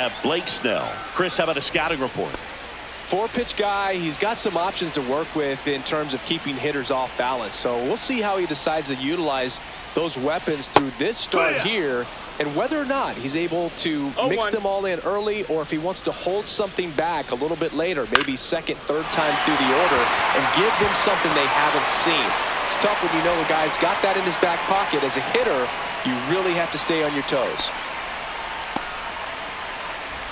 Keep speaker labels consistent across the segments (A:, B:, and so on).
A: have Blake Snell. Chris, how about a scouting report?
B: 4-pitch guy. He's got some options to work with in terms of keeping hitters off balance. So we'll see how he decides to utilize those weapons through this start here, and whether or not he's able to mix them all in early, or if he wants to hold something back a little bit later, maybe second, third time through the order, and give them something they haven't seen. It's tough when you know the guy's got that in his back pocket. As a hitter, you really have to stay on your toes.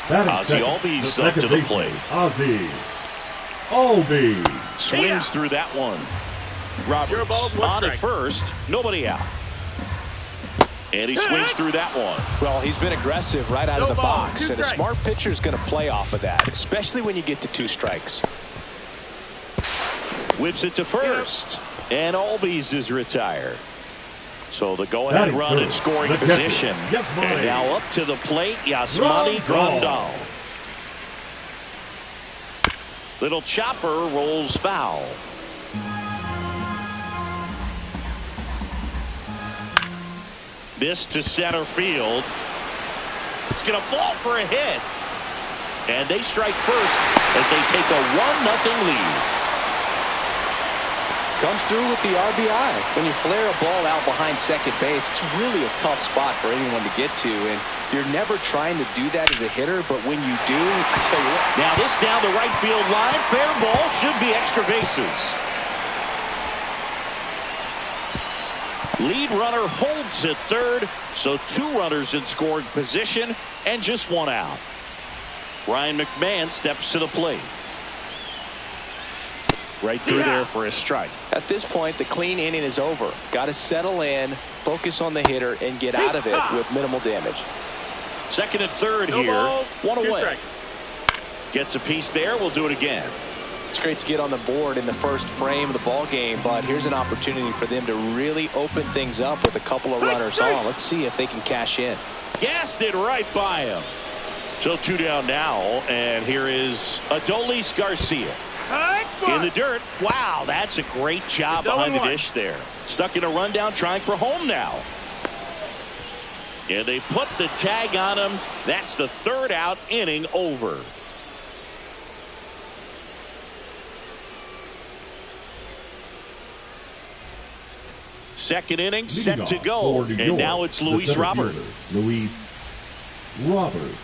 A: Ozzie Albies up to the plate.
C: Ozzie Albies
A: swings through that one. Roberts on at first, nobody out. And he swings through that one.
B: Well, he's been aggressive right out of the box, and a smart pitcher is going to play off of that, especially when you get to 2 strikes.
A: Whips it to first, and Albies is retired. So the go-ahead run in scoring position. And now up to the plate, Yasmani Grandal. Little chopper rolls foul. This to center field. It's going to fall for a hit. And they strike first as they take a 1-0 lead.
B: Comes through with the RBI. When you flare a ball out behind second base, it's really a tough spot for anyone to get to, and you're never trying to do that as a hitter, but when you do, I tell you what.
A: Now this down the right field line, fair ball, should be extra bases. Lead runner holds at third, so 2 runners in scoring position and just 1 out. Ryan McMahon steps to the plate. Right through there for a strike.
B: At this point, the clean inning is over. Got to settle in, focus on the hitter, and get out of it with minimal damage.
A: Second and third here. 1 away. Gets a piece there. We'll do it again.
B: It's great to get on the board in the first frame of the ball game, but here's an opportunity for them to really open things up with a couple of runners on. Let's see if they can cash in.
A: Gassed it right by him. So 2 down now, and here is Adolis Garcia. In the dirt. Wow, that's a great job behind the dish there. Stuck in a rundown, trying for home now. And they put the tag on him. That's the 3rd out, inning over. Second inning set to go. And now it's Luis Robert.
C: Luis Robert.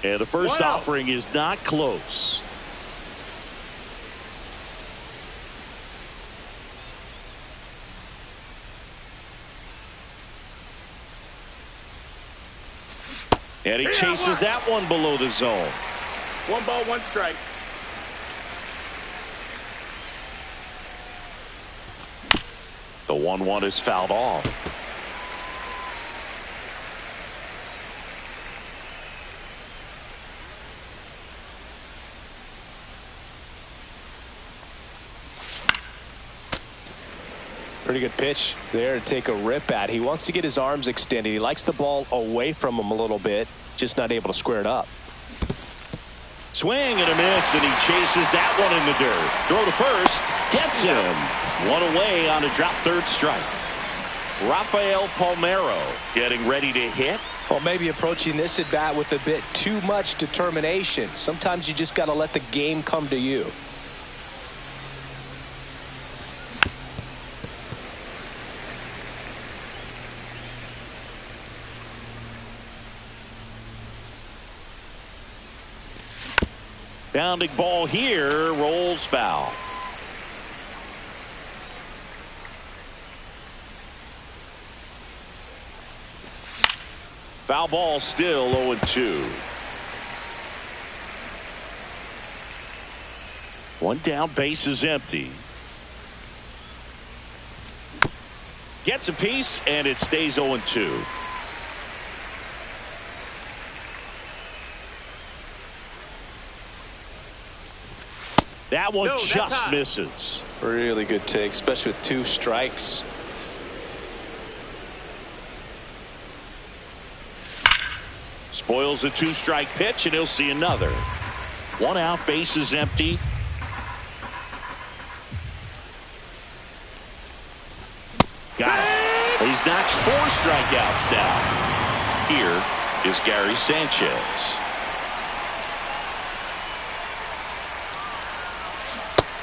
A: And the first offering is not close. And he chases that one below the zone.
D: 1 ball, 1 strike.
A: The 1-1 is fouled off.
B: Pretty good pitch there to take a rip at. He wants to get his arms extended. He likes the ball away from him a little bit, just not able to square it up.
A: Swing and a miss, and he chases that one in the dirt. Throw to first, gets him. 1 away on a drop 3rd strike. Rafael Palmeiro getting ready to hit.
B: Well, maybe approaching this at bat with a bit too much determination. Sometimes you just got to let the game come to you.
A: Bounding ball here, rolls foul. Foul ball, still 0-2. 1 down, base is empty. Gets a piece, and it stays 0-2. That one just misses.
B: Really good take, especially with 2 strikes.
A: Spoils a 2-strike pitch, and he'll see another. 1 out, base is empty. Got it. He's notched 4 strikeouts now. Here is Gary Sanchez.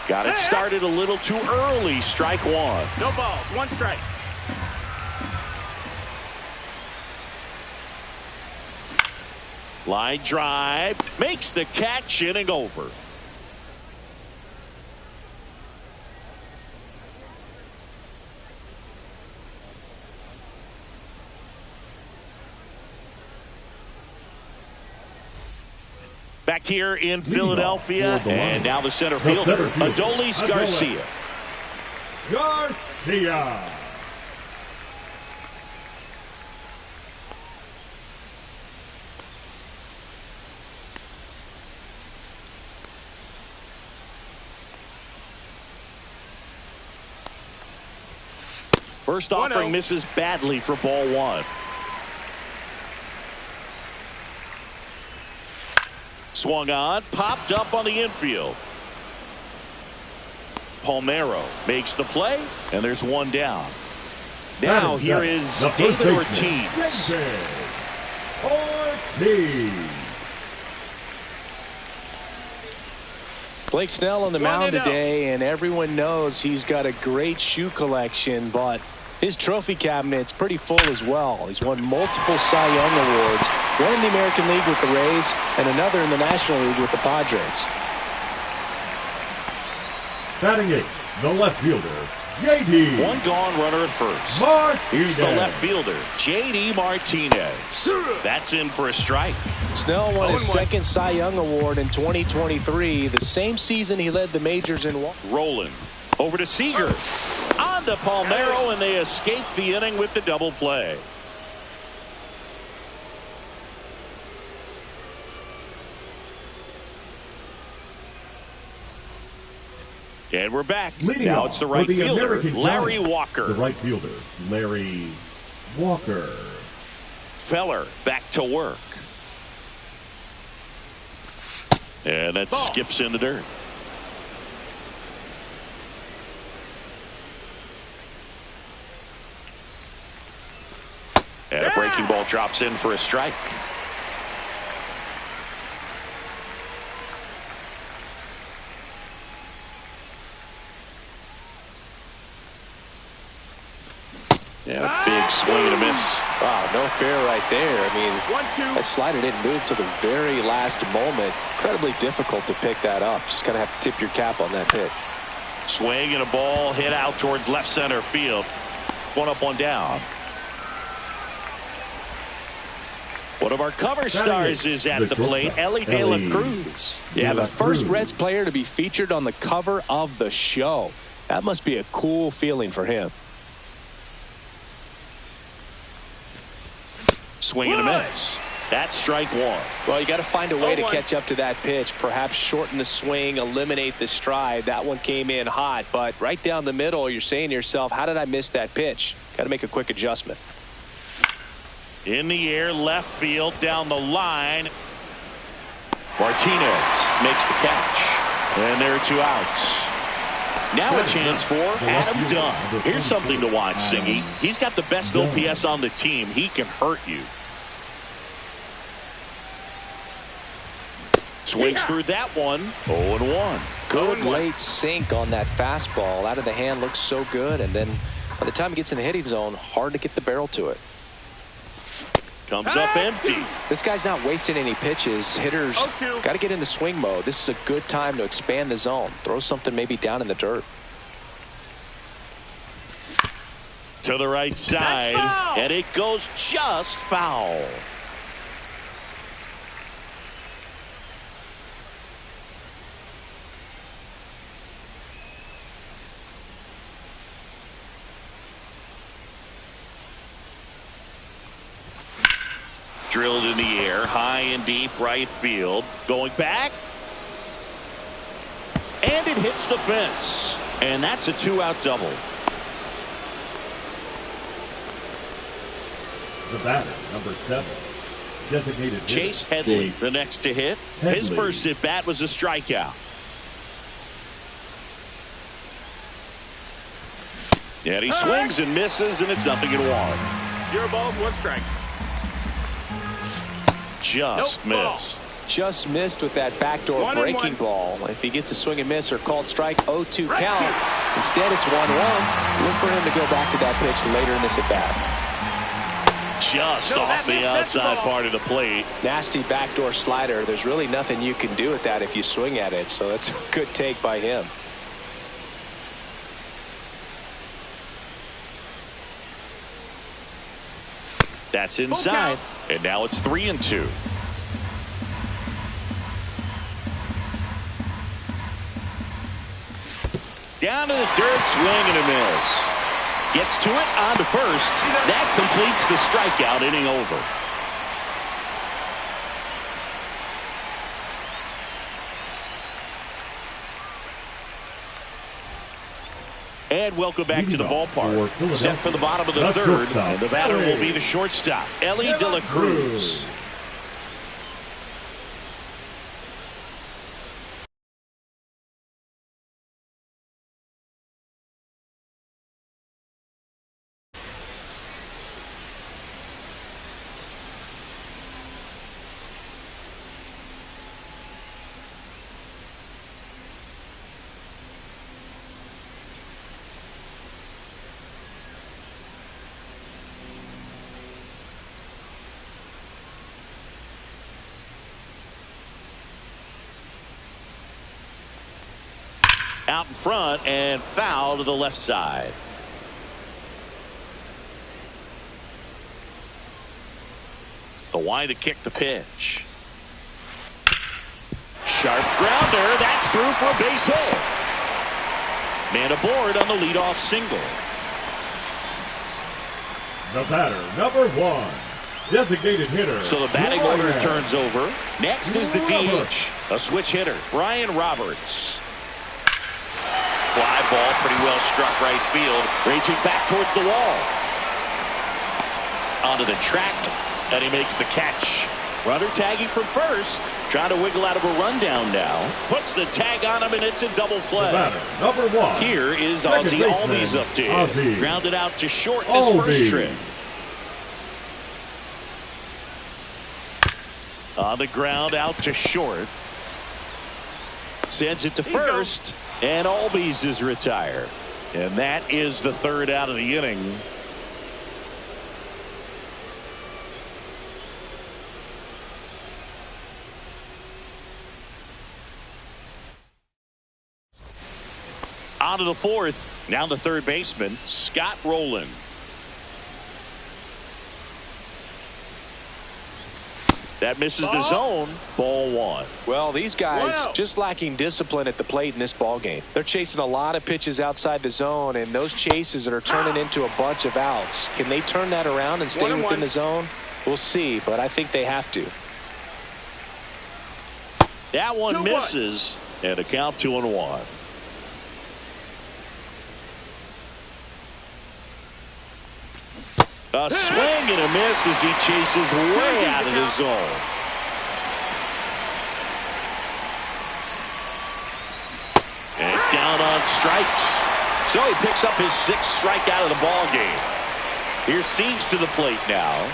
A: Got it started a little too early. Strike 1.
D: No balls. 1 strike.
A: Line drive. Makes the catch. Inning over. Back here in Philadelphia, and now the center fielder, Adolis Garcia.
C: Garcia.
A: First offering misses badly for ball 1. Swung on, popped up on the infield. Palmeiro makes the play, and there's 1 down. Now here is David Ortiz.
B: Blake Snell on the mound today, and everyone knows he's got a great shoe collection, but his trophy cabinet's pretty full as well. He's won multiple Cy Young awards, one in the American League with the Rays and another in the National League with the Padres.
C: Batting 8, the left fielder, J.D.
A: 1 gone, runner at first.
C: Martinez.
A: Here's the left fielder, J.D. Martinez. That's in for a strike.
B: Snell won his 2nd Cy Young award in 2023, the same season he led the majors in walk.
A: Rolling over to Seager. On to Palmeiro, and they escape the inning with the double play. And we're back.
C: Leading
A: now
C: off
A: it's the right fielder,
C: American
A: Larry
C: Giants,
A: Walker.
C: The right fielder, Larry Walker.
A: Feller back to work. And that skips in the dirt. And a breaking ball drops in for a strike. Yeah, big swing and a miss.
B: Wow, no fair right there. I mean, that slider didn't move to the very last moment. Incredibly difficult to pick that up. Just kind of have to tip your cap on that pitch.
A: Swing and a ball hit out towards left center field. 1 up, 1 down. One of our cover stars is at the plate, Ellie De La Cruz.
B: Yeah, the first Reds player to be featured on the cover of the show. That must be a cool feeling for him.
A: Swing and a miss. That's strike 1.
B: Well, you got to find a way to catch up to that pitch. Perhaps shorten the swing, eliminate the stride. That one came in hot, but right down the middle, you're saying to yourself, how did I miss that pitch? Got to make a quick adjustment.
A: In the air, left field, down the line. Martinez makes the catch. And there are 2 outs. Now a chance for Adam Dunn. Here's something to watch, Singy. He's got the best OPS on the team. He can hurt you. Swings through that one. 0-1.
B: Good late sink on that fastball. Out of the hand, looks so good. And then by the time it gets in the hitting zone, hard to get the barrel to it.
A: Comes up empty.
B: This guy's not wasting any pitches. Hitters got to get into swing mode. This is a good time to expand the zone. Throw something maybe down in the dirt.
A: To the right side, and it goes just foul. Drilled in the air, high and deep right field. Going back. And it hits the fence. And that's a 2-out double.
C: The batter, number 7. Designated
A: Chase Headley, the next to hit. His first at bat was a strikeout. And he swings and misses, and it's 0-1.
D: 0 balls, 1 strike.
A: Just missed.
B: Just missed with that backdoor breaking ball. If he gets a swing and miss or called strike, 0-2 count. Instead, it's 1-1. Look for him to go back to that pitch later in this at bat.
A: Just off the outside part of the plate.
B: Nasty backdoor slider. There's really nothing you can do with that if you swing at it. So that's a good take by him.
A: That's inside. And now it's 3-2. Down to the dirt, swing and a miss. Gets to it, on to first. That completes the strikeout, inning over. And welcome back to the ballpark. Set for the bottom of the third. And the batter will be the shortstop, Ellie De La Cruz. Out in front and foul to the left side. The wide to kick the pitch. Sharp grounder. That's through for a base hit. Man aboard on the leadoff single.
C: The batter, number 1. Designated hitter.
A: So the batting order turns over. Next is the DH. A switch hitter, Brian Roberts. Fly ball pretty well struck right field. Raging back towards the wall. Onto the track. And he makes the catch. Runner tagging from first. Trying to wiggle out of a rundown now. Puts the tag on him, and it's a double play.
C: The batter, number 1.
A: Here is Ozzie Albies up to him. Grounded out to short in his first trip. On the ground out to short. Sends it to first. And Albies is retired. And that is the third out of the inning. On to the fourth. Now the third baseman, Scott Rowland. That misses the zone. Ball 1.
B: Well, these guys just lacking discipline at the plate in this ball game. They're chasing a lot of pitches outside the zone, and those chases that are turning into a bunch of outs. Can they turn that around and stay within the zone? We'll see, but I think they have to.
A: That one misses, and a count 2-1. A swing and a miss as he chases way out of the zone. And down on strikes. So he picks up his 6th strikeout of the ball game. Here's Siegs to the plate now.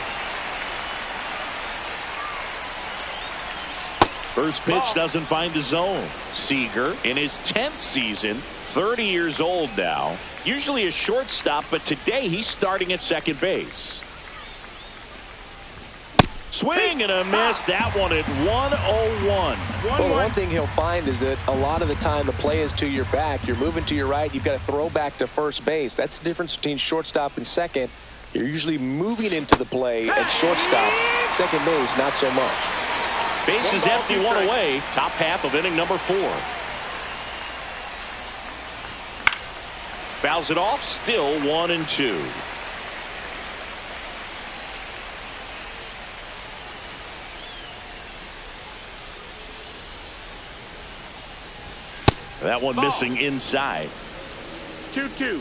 A: First pitch doesn't find the zone. Seager in his 10th season, 30 years old now. Usually a shortstop, but today he's starting at second base. Swing and a miss. That one at 101.
B: Well, one thing he'll find is that a lot of the time the play is to your back. You're moving to your right. You've got to throw back to first base. That's the difference between shortstop and second. You're usually moving into the play at shortstop. Second base, not so much.
A: Base is empty, 1 away. Top half of inning number 4. Fouls it off, still 1-2. That one missing inside.
D: 2-2.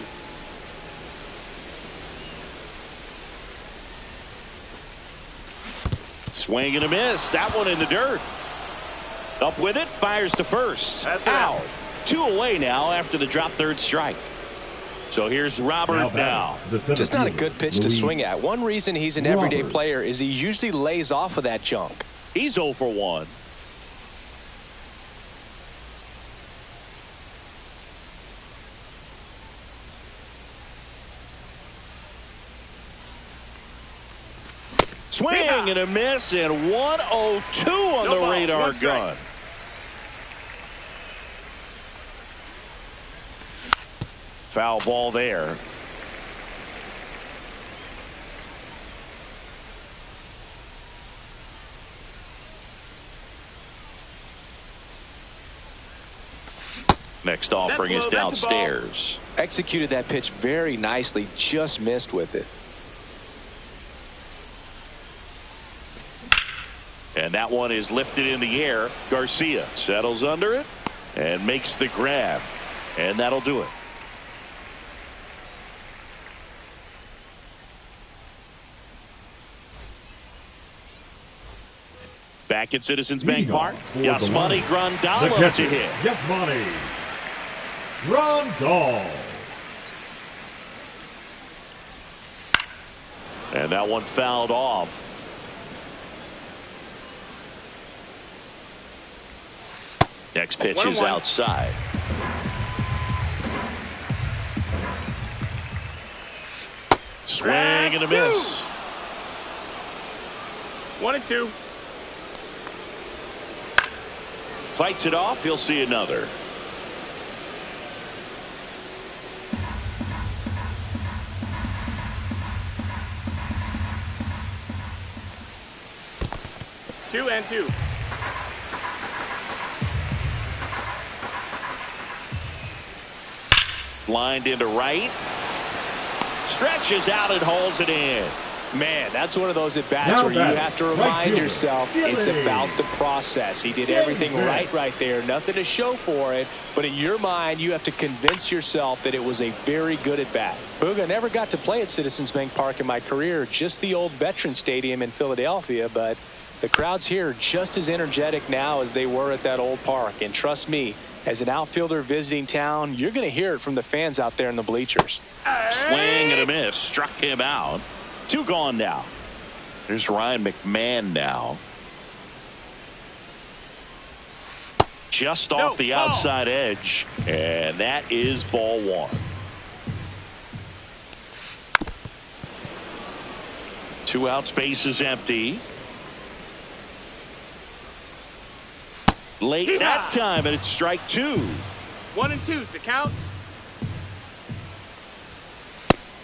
A: Swing and a miss. That one in the dirt. Up with it, fires to first.
D: That's
A: out. 2 away now after the drop third strike. So here's Robert now.
B: Just not a good pitch to swing at. One reason he's an everyday player is he usually lays off of that junk.
A: He's 0 for 1. Swing and a miss, and 102 on the radar gun. Foul ball there. Next offering is downstairs.
B: Executed that pitch very nicely, just missed with it.
A: And that one is lifted in the air. Garcia settles under it and makes the grab. And that'll do it. Back at Citizens Bank Park, Yasmani Grandal to hit.
C: Yasmani Grandal.
A: And that one fouled off. Next pitch is outside. Swing and a miss.
D: 1-2.
A: Fights it off. He'll see another.
D: Two and two.
A: Lined into right. Stretches out and holds it in.
B: Man, that's one of those at-bats where you have to remind yourself it's about the process. He did everything right there. Nothing to show for it. But in your mind, you have to convince yourself that it was a very good at-bat. Booga never got to play at Citizens Bank Park in my career, just the old Veterans Stadium in Philadelphia. But the crowds here are just as energetic now as they were at that old park. And trust me, as an outfielder visiting town, you're going to hear it from the fans out there in the bleachers.
A: Swing and a miss. Struck him out. 2 gone now. There's Ryan McMahon now. Just off the outside edge. And that is ball 1. Two out, space is empty. Late that time, and it's strike 2.
D: 1 and 2's the count.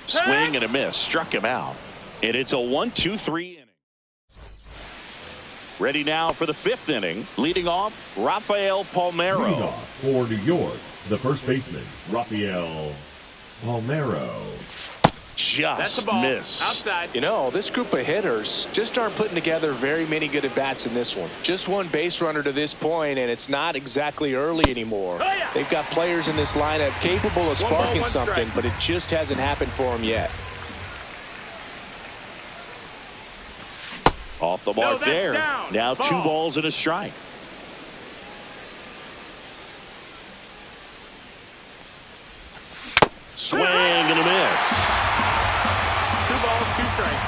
A: Swing and a miss. Struck him out. And it's a 1-2-3 inning. Ready now for the 5th inning. Leading off, Rafael Palmeiro.
C: Leading off for New York, the first baseman, Rafael Palmeiro.
A: Just missed.
D: Outside.
B: You know, this group of hitters just aren't putting together very many good at-bats in this one. Just one base runner to this point, and it's not exactly early anymore. They've got players in this lineup capable of sparking something, but it just hasn't happened for them yet.
A: Off the mark there.
D: Down.
A: Now 2 balls and a strike. Swing and a miss.
D: 2 balls, 2 strikes.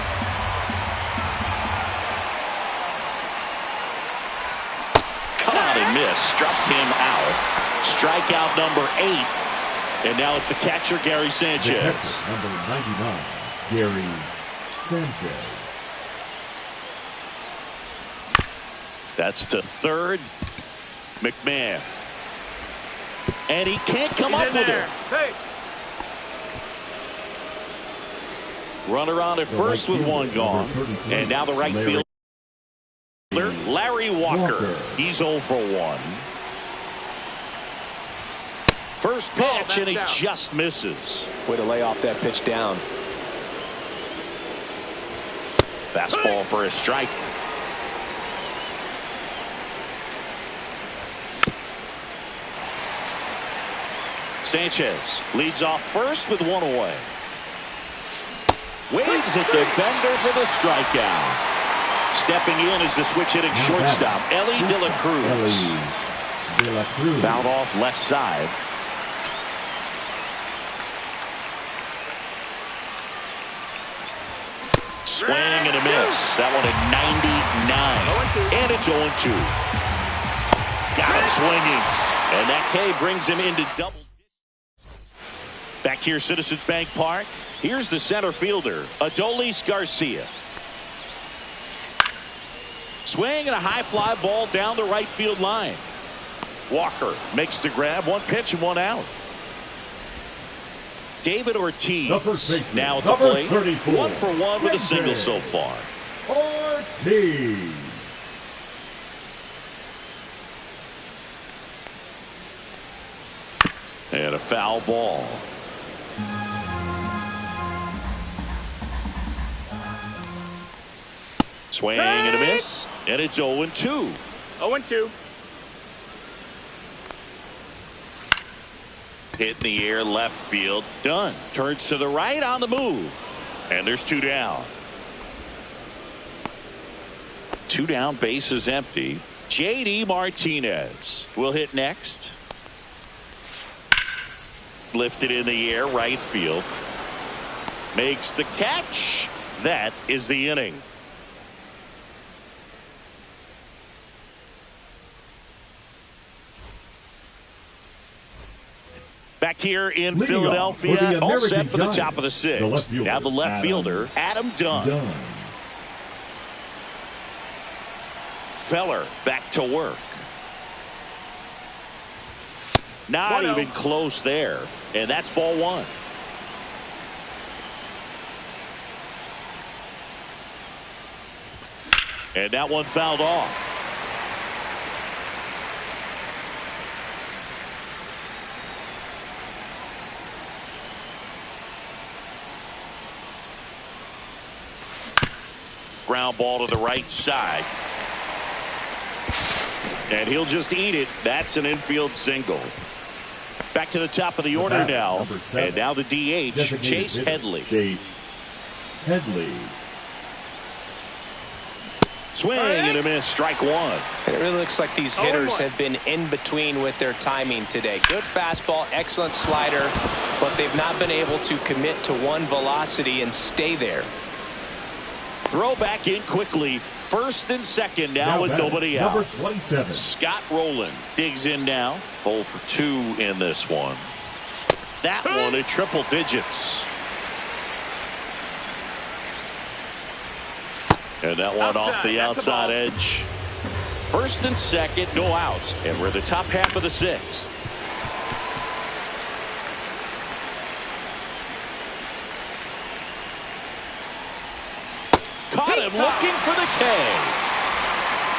A: Caught and missed. Struck him out. Strikeout number 8. And now it's the catcher, Gary Sanchez.
C: The catcher, number 99, Gary Sanchez.
A: That's to third. McMahon. And he can't come up with it.
D: Hey.
A: Runner on at first with 1 gone. And now the right fielder, Larry Walker. He's 0 for 1. First pitch, and he just misses.
B: Way to lay off that pitch down.
A: Fastball for a strike. Sanchez leads off first with 1 away. Waves at the bender for the strikeout. Stepping in is the switch hitting shortstop, Ellie De La Cruz. Fouled off left side. Swing and a miss. That one at 99. And it's 0-2. Got him swinging. And that K brings him into double. Back here, Citizens Bank Park. Here's the center fielder, Adolis Garcia. Swing and a high fly ball down the right field line. Walker makes the grab. One pitch and one out. David Ortiz now at the plate.
C: 34.
A: 1 for 1 with a single so far.
C: Ortiz.
A: And a foul ball. Swing and a miss. And it's 0-2.
D: 0-2.
A: Hit in the air, left field, done. Turns to the right on the move. And there's 2 down. 2 down, base is empty. J.D. Martinez will hit next. Lifted in the air, right field. Makes the catch. That is the inning. Back here in Philadelphia, all set for the top of the 6th. Now the left fielder, Adam Dunn. Feller back to work. Not even close there. And that's ball 1. And that one fouled off. Ground ball to the right side. And he'll just eat it. That's an infield single. Back to the top of the order now. And now the DH, Chase Headley. Swing and a miss, strike 1.
B: And it really looks like these hitters have been in between with their timing today. Good fastball, excellent slider, but they've not been able to commit to one velocity and stay there.
A: Throw back in quickly. First and second now with nobody out.
C: Number 27.
A: Scott Rowland digs in now. 0 for 2 in this one. That one at triple digits. And that one off the outside edge. First and second, no outs. And we're the top half of the 6th. Caught him looking for the K.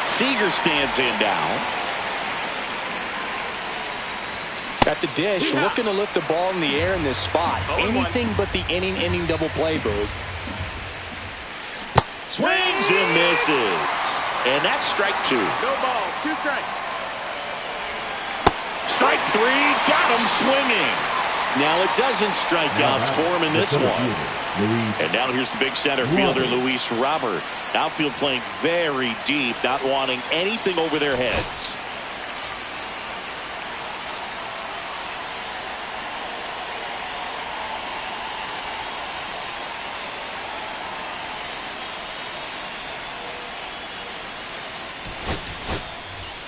A: Seager stands in now.
B: Got the dish, looking to lift the ball in the air in this spot. Anything but the inning double play, Boog.
A: Swings and misses. And that's strike 2.
D: No ball, 2 strikes.
A: Strike 3, got him swinging. Now it doesn't strike outs for him in this one. And now here's the big center fielder, Luis Robert. Outfield playing very deep, not wanting anything over their heads.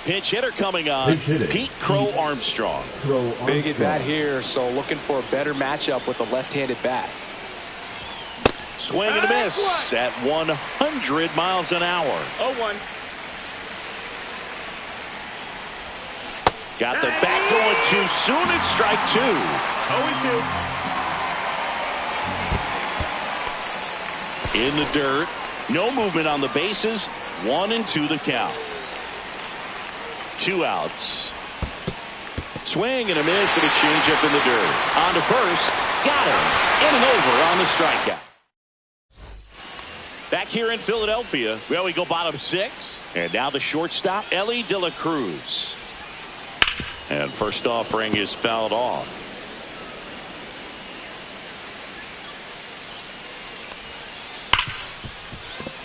A: Pinch hitter coming on, Pete Crow Armstrong.
B: Big at bat here, so looking for a better matchup with a left-handed bat.
A: Swing and a miss at 100 miles an hour.
D: 0-1.
A: Got the bat going too soon. It's strike 2.
D: 0-2.
A: In the dirt. No movement on the bases. 1-2 the count. 2 outs. Swing and a miss and a changeup in the dirt. On to first. Got him. In and over on the strikeout. Back here in Philadelphia, well, we go bottom 6. And now the shortstop, Ellie De La Cruz. And first offering is fouled off.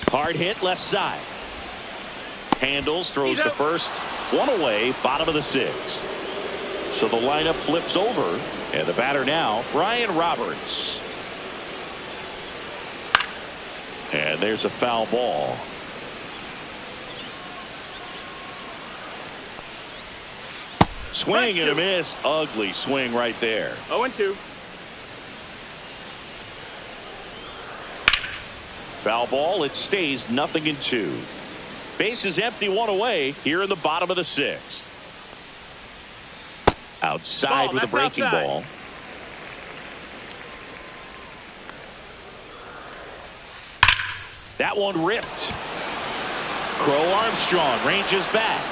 A: Hard hit left side. Handles, throws to first. 1 away, bottom of the 6th. So the lineup flips over. And the batter now, Brian Roberts. And there's a foul ball. Swing and a miss. Ugly swing right there.
D: 0-2.
A: Foul ball. It stays 0-2. Base is empty, one away here in the bottom of the 6th. Outside with a breaking ball. That one ripped. Crow Armstrong ranges back.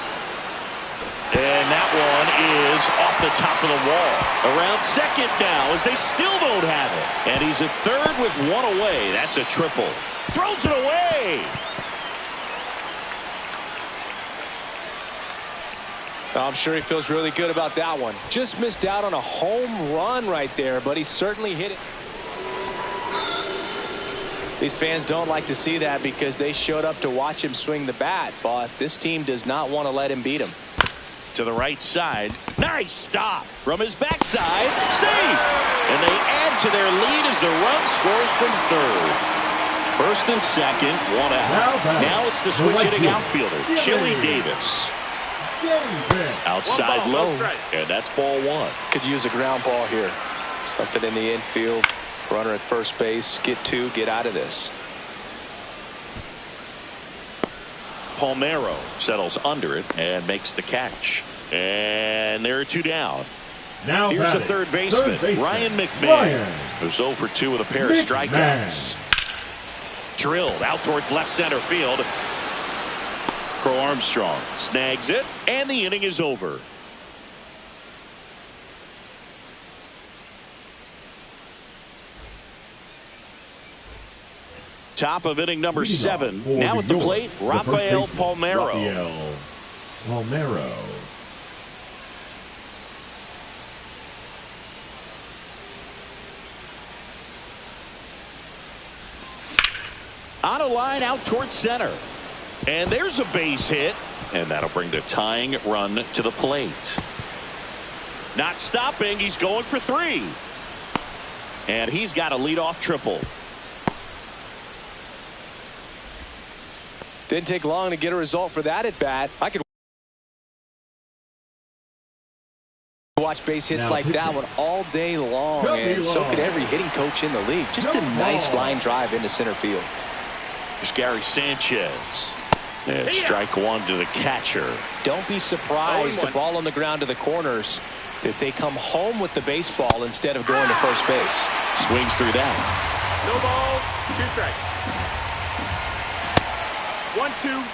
A: And that one is off the top of the wall. Around second now as they still don't have it. And he's at third with one away. That's a triple. Throws it away.
B: I'm sure he feels really good about that one. Just missed out on a home run right there, but he certainly hit it. These fans don't like to see that because they showed up to watch him swing the bat, but this team does not want to let him beat him.
A: To the right side. Nice stop from his backside. Safe. And they add to their lead as the run scores from third. First and second, one out. Now it's the switch hitting outfielder, Chili Davis. Outside low, and that's ball one.
B: Could use a ground ball here. Something in the infield. Runner at first base. Get two. Get out of this.
A: Palmeiro settles under it and makes the catch. And there are two down.
C: Now
A: here's the third baseman, Ryan McMahon, who's 0 for 2 with a pair of strikeouts. Drilled out towards left center field. Crow Armstrong snags it, and the inning is over. Top of inning number 7. Now at the plate, Rafael Palmeiro. On a line out towards center. And there's a base hit. And that'll bring the tying run to the plate. Not stopping. He's going for 3. And he's got a leadoff triple.
B: Didn't take long to get a result for that at bat. I could watch base hits like that one all day long, and so could every hitting coach in the league. Just a nice line drive into center field.
A: There's Gary Sanchez. And strike one to the catcher.
B: Don't be surprised to ball on the ground to the corners if they come home with the baseball instead of going to first base.
A: Swings through that.
D: No balls, 2 strikes. 1-2.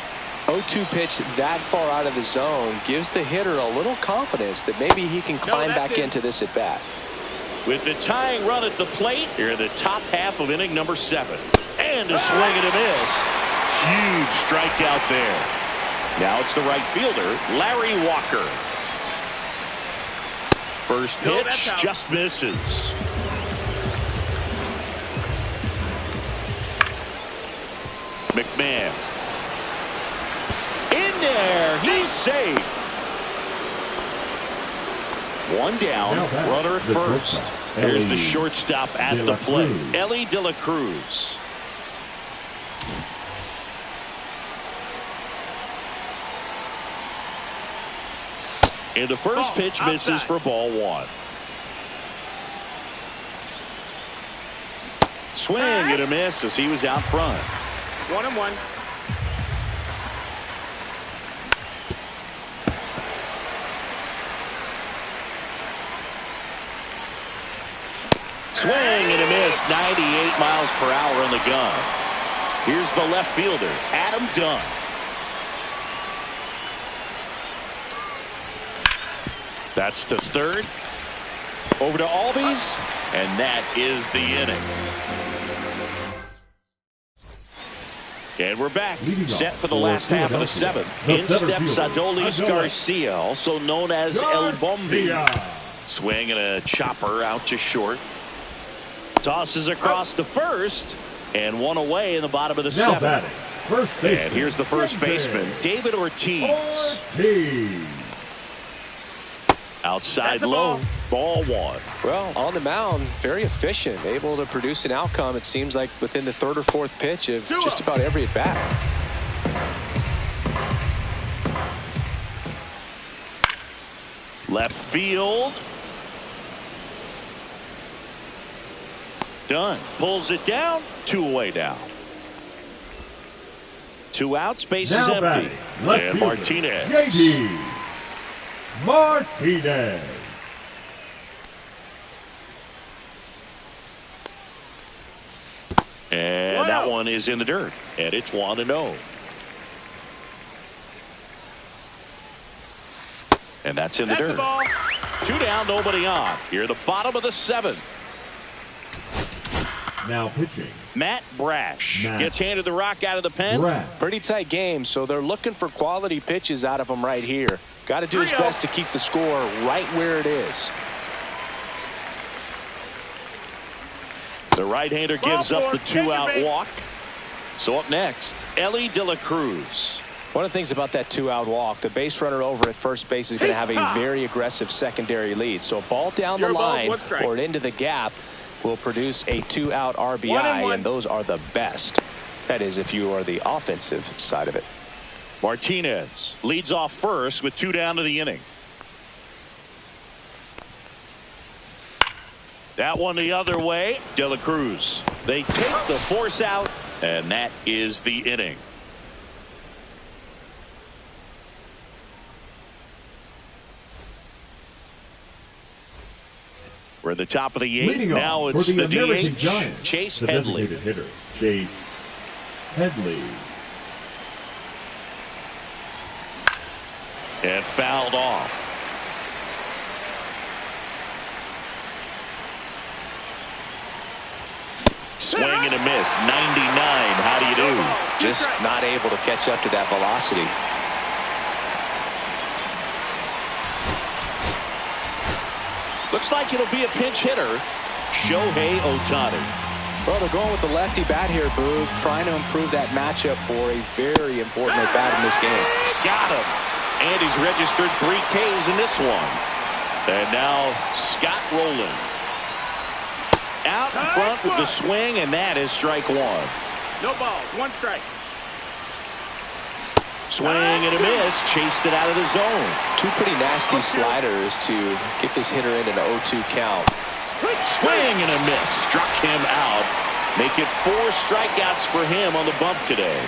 B: 0-2 pitch that far out of the zone gives the hitter a little confidence that maybe he can climb back into this at bat.
A: With the tying run at the plate, here in the top half of inning number 7. And a swing and a miss. Huge strikeout there. Now it's the right fielder, Larry Walker. First pitch just misses. McMahon. In there. He's safe. One down. Runner at first. There's the shortstop at the plate. Ellie De La Cruz. And the first pitch misses for ball 1. Swing and a miss as he was out front.
D: 1-1.
A: Swing and a miss. 98 miles per hour in the gun. Here's the left fielder, Adam Dunn. That's to third. Over to Albies. And that is the inning. And we're back. Set for the last half of the 7th. In steps Adolis Garcia, also known as El Bombi. Swing and a chopper out to short. Tosses across to first. And one away in the bottom of the 7th. And here's the first baseman, David Ortiz. Outside low, ball one.
B: Well, on the mound, very efficient, able to produce an outcome, it seems like, within the third or fourth pitch of just about every at-bat.
A: Left field. Done. Pulls it down. 2 away now. 2 outs. Base is empty. And Martinez.
C: J.D. Martinez.
A: And that one is in the dirt. And it's 1-0. And that's in the dirt. 2 down, nobody on. Here, the bottom of the 7th.
C: Now pitching.
A: Matt Brash gets handed the rock out of the pen.
B: Pretty tight game, so they're looking for quality pitches out of him right here. Got to do his best to keep the score right where it is.
A: The right-hander gives up the 2-out walk. So up next, Ellie De La Cruz.
B: One of the things about that 2-out walk, the base runner over at first base is going to have a very aggressive secondary lead. So a ball down the line or into the gap will produce a 2-out RBI, and those are the best. That is, if you are the offensive side of it.
A: Martinez leads off first with 2 down to the inning. That one the other way. De La Cruz. They take the force out, and that is the inning. We're at the top of the 8th. Now it's the DH,
C: Giants,
A: Chase
C: the
A: Headley.
C: Hitter, Chase Headley.
A: And fouled off. Swing and a miss. 99. How do you do?
B: Just not able to catch up to that velocity.
A: Looks like it'll be a pinch hitter. Shohei Ohtani.
B: Well, they're going with the lefty bat here, Boog, trying to improve that matchup for a very important at-bat in this game.
A: Got him. And he's registered 3 Ks in this one. And now Scott Rowland. Out in front with the swing, and that is strike 1.
D: No balls, 1 strike.
A: Swing and a miss. Chased it out of the zone.
B: 2 pretty nasty sliders to get this hitter in an 0-2 count.
A: Swing and a miss. Struck him out. Make it 4 strikeouts for him on the bump today.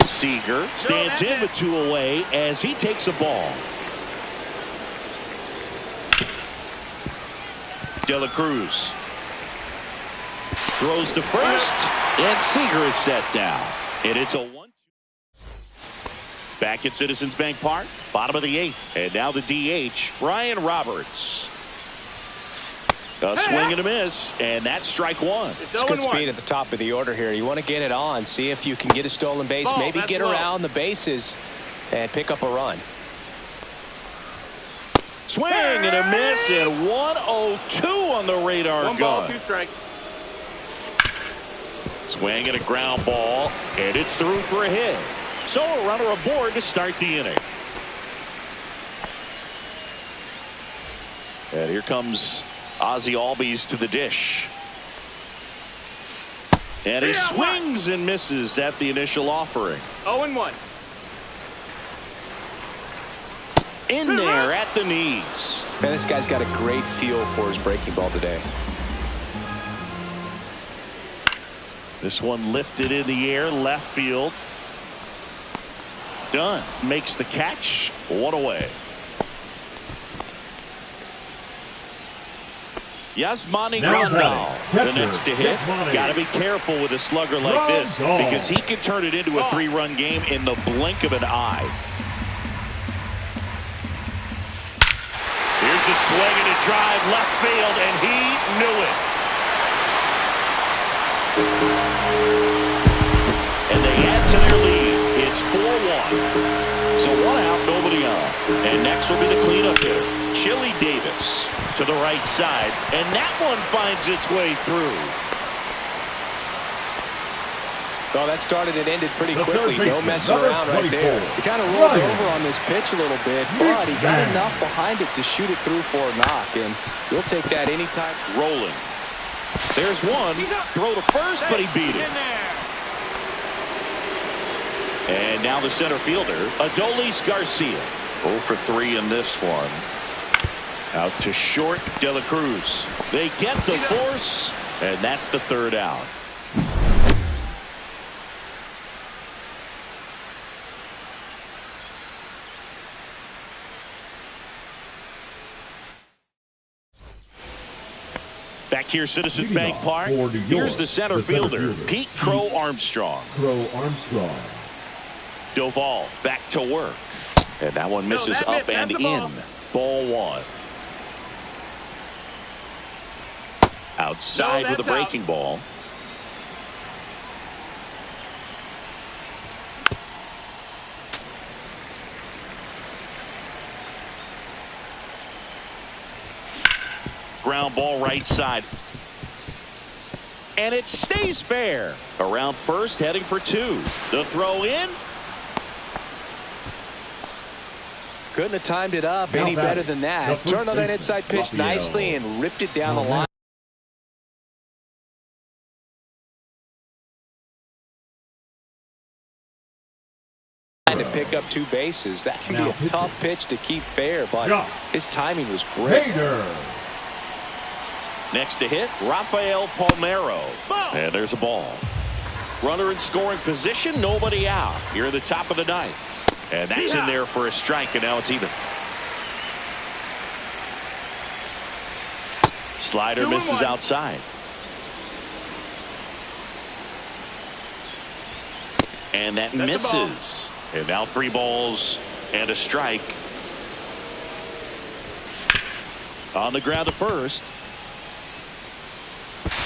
A: Seager stands in with 2 away as he takes a ball. De La Cruz throws to first, and Seager is set down. And it's a 1-2. Back at Citizens Bank Park, bottom of the 8th. And now the DH, Ryan Roberts. A swing and a miss, and that's strike 1.
B: It's good speed at the top of the order here. You want to get it on, see if you can get a stolen base, maybe get around the bases and pick up a run.
A: Swing and a miss, and 1-0-2 on the radar gun.
D: 1 ball, 2 strikes.
A: Swing and a ground ball, and it's through for a hit. So a runner aboard to start the inning. And here comes Ozzie Albies to the dish. And he swings and misses at the initial offering.
D: 0-1.
A: In there at the knees.
B: Man, this guy's got a great feel for his breaking ball today.
A: This one lifted in the air, left field. Dunn makes the catch. 1 away. Yasmani Grandal, the next to hit. Got to be careful with a slugger like this because he can turn it into a 3-run game in the blink of an eye. Here's a swing and a drive left field, and he knew it. And they add to their lead. It's 4-1. So 1 out, nobody on. And next will be the cleanup hitter, Chili Davis, to the right side. And that one finds its way through.
B: Well, that started and ended pretty
C: The
B: quickly. No messing around right there. He kind of rolled over on this pitch a little bit, but he got enough behind it to shoot it through for a knock, and you'll take that anytime.
A: Rolling. There's one. Throw to first, but he beat it. And now the center fielder, Adolis Garcia. 0 for 3 in this one. Out to short, De La Cruz. They get the force, and that's the 3rd out. Back here, Citizens Bank Park. Here's the center fielder, Pete Crow Armstrong. Doval back to work. And that one misses up and in. Ball 1. Outside with a breaking ball. Ground ball right side. And it stays fair. Around first, heading for 2. The throw in.
B: Couldn't have timed it up any better than that. Turned on that inside pitch nicely and ripped it down the line. To pick up 2 bases. That can be a tough pitch to keep fair, but his timing was great.
A: Next to hit, Rafael Palmeiro. And there's a ball. Runner in scoring position, nobody out. Here at the top of the 9th. And that's in there for a strike, and now it's even. Slider misses outside. And that misses. And now 3 balls and a strike. On the ground to first.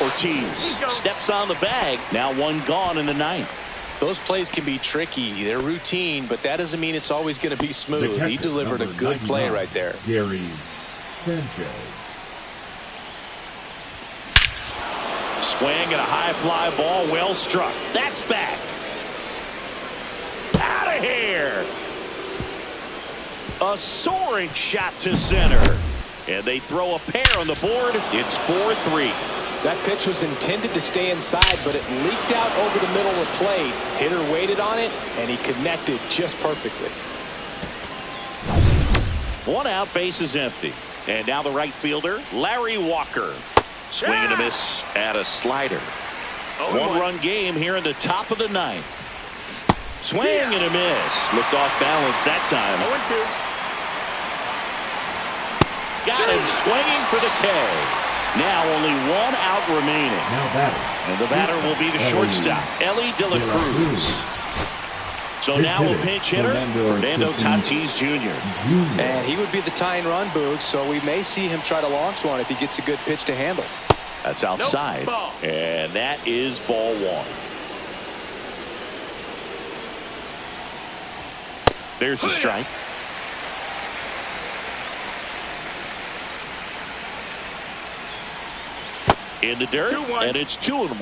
A: Ortiz steps on the bag. Now 1 gone in the 9th.
B: Those plays can be tricky. They're routine, but that doesn't mean it's always going to be smooth. He delivered a good play right there.
C: Gary Sanchez.
A: Swing and a high fly ball, well struck. That's back. Out of here. A soaring shot to center. And they throw a pair on the board. It's 4-3.
B: That pitch was intended to stay inside, but it leaked out over the middle of the plate. Hitter waited on it, and he connected just perfectly.
A: 1 out, base is empty. And now the right fielder, Larry Walker. Swing and a miss at a slider. 1-run game here in the top of the 9th. Swing and a miss. Looked off balance that time. 0-2. Got him swinging for the K. Now only 1 out remaining. And the batter will be the shortstop, Ellie De La Cruz. So now a pinch hitter, Fernando Tatis Jr.
B: And he would be the tying run, Boog, so we may see him try to launch one if he gets a good pitch to handle.
A: That's outside. And that is ball 1. There's the strike. In the dirt, and it's 2-1.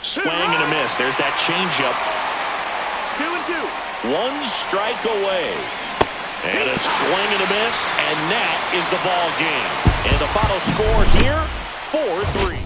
A: Swing and a miss. There's that changeup.
D: 2-2.
A: 1 strike away. And a swing and a miss, and that is the ball game. And the final score here, 4-3.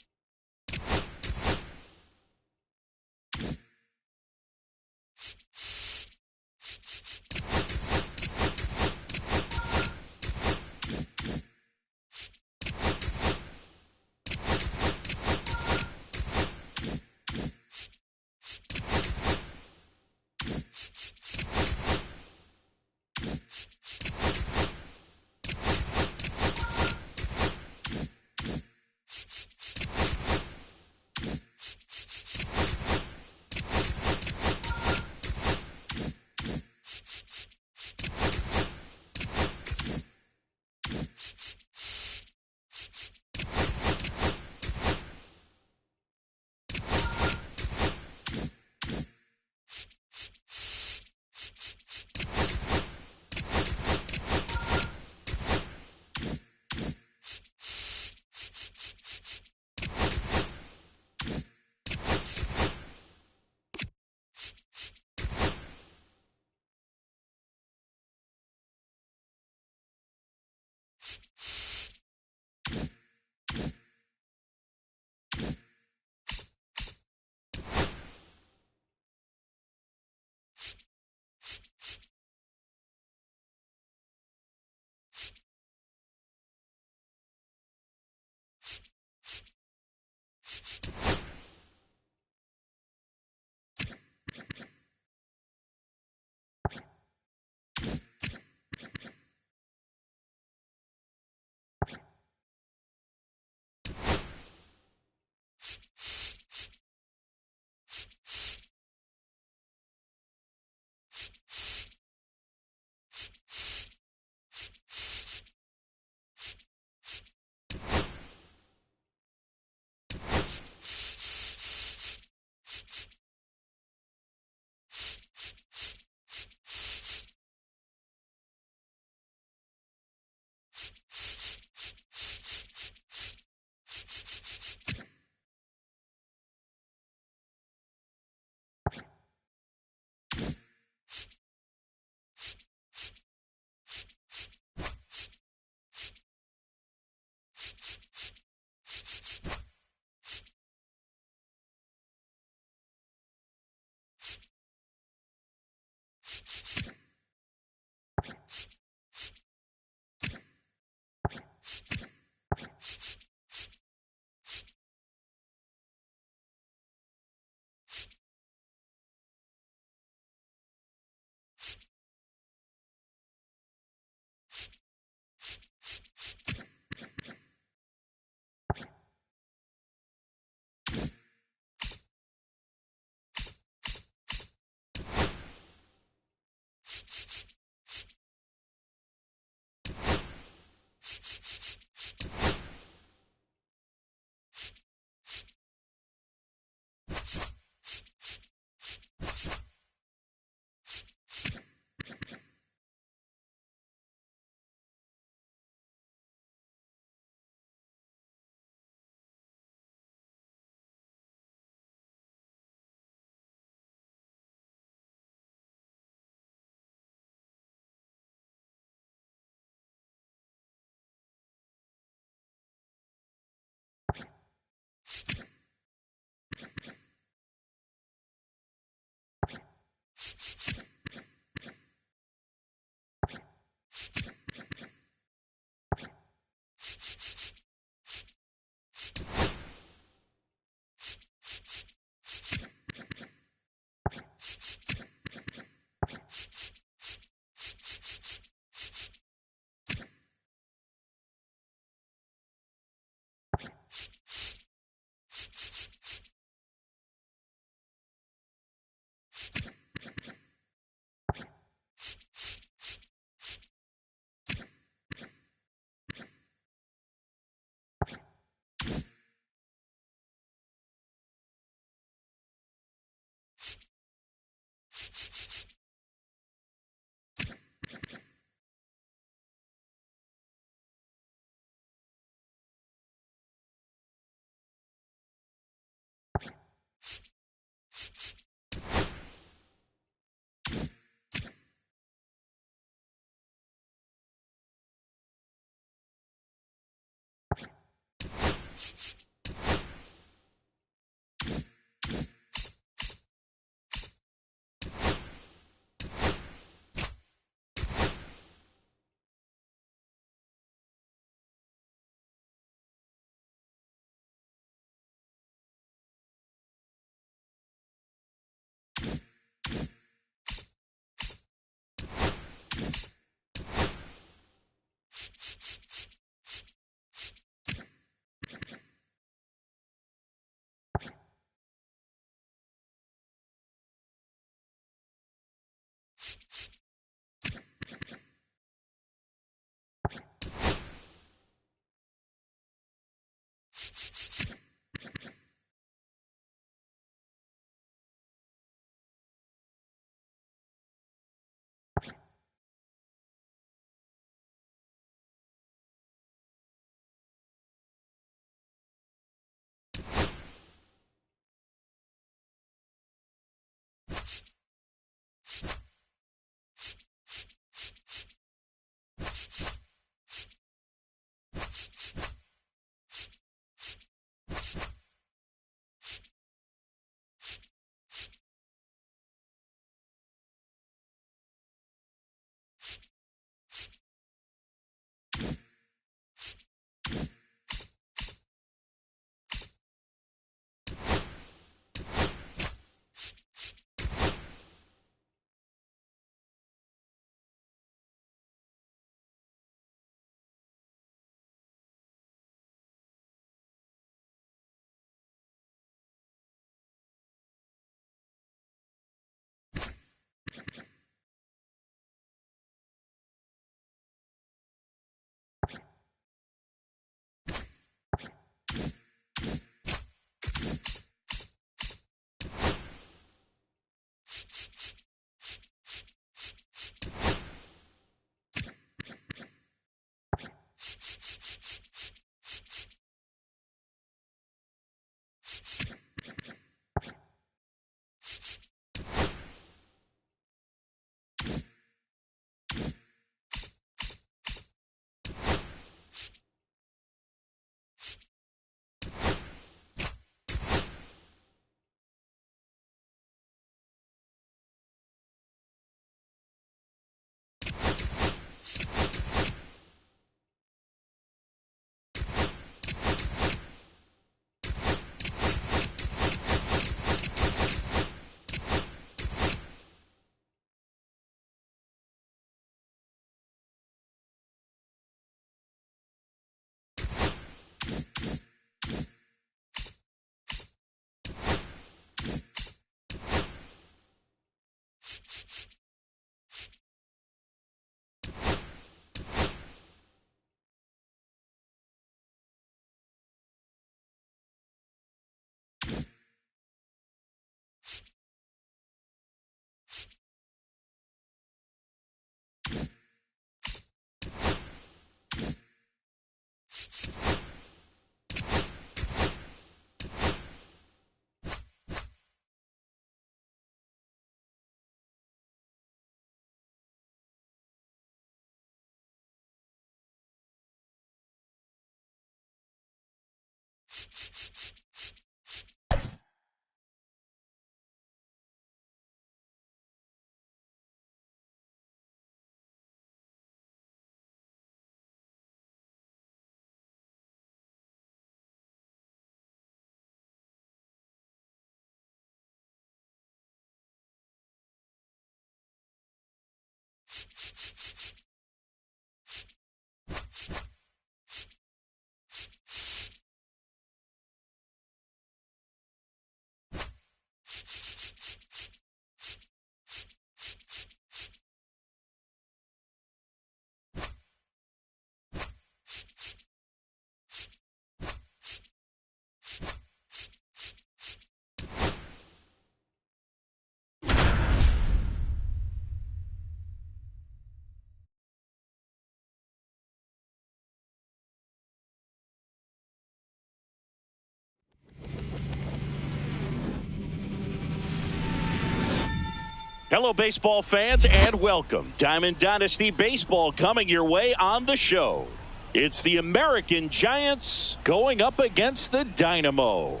A: Hello, baseball fans, and welcome. Diamond Dynasty Baseball coming your way on the show. It's the American Giants going up against the Dynamo.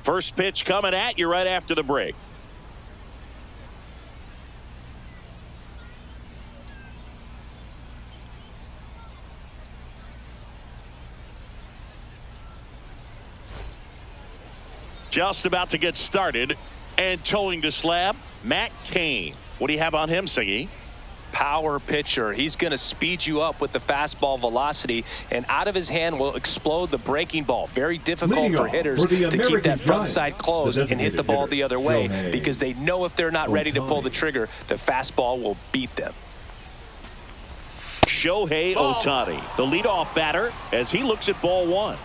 A: First pitch coming at you right after the break. Just about to get started. And towing the slab, Matt Cain. What do you have on him, Siggy?
B: Power pitcher. He's going to speed you up with the fastball velocity, and out of his hand will explode the breaking ball. Very difficult for hitters to keep that front side closed and hit the ball the other way, because they know if they're not ready to pull the trigger, the fastball will beat them.
A: Shohei Ohtani, the leadoff batter, as he looks at ball one.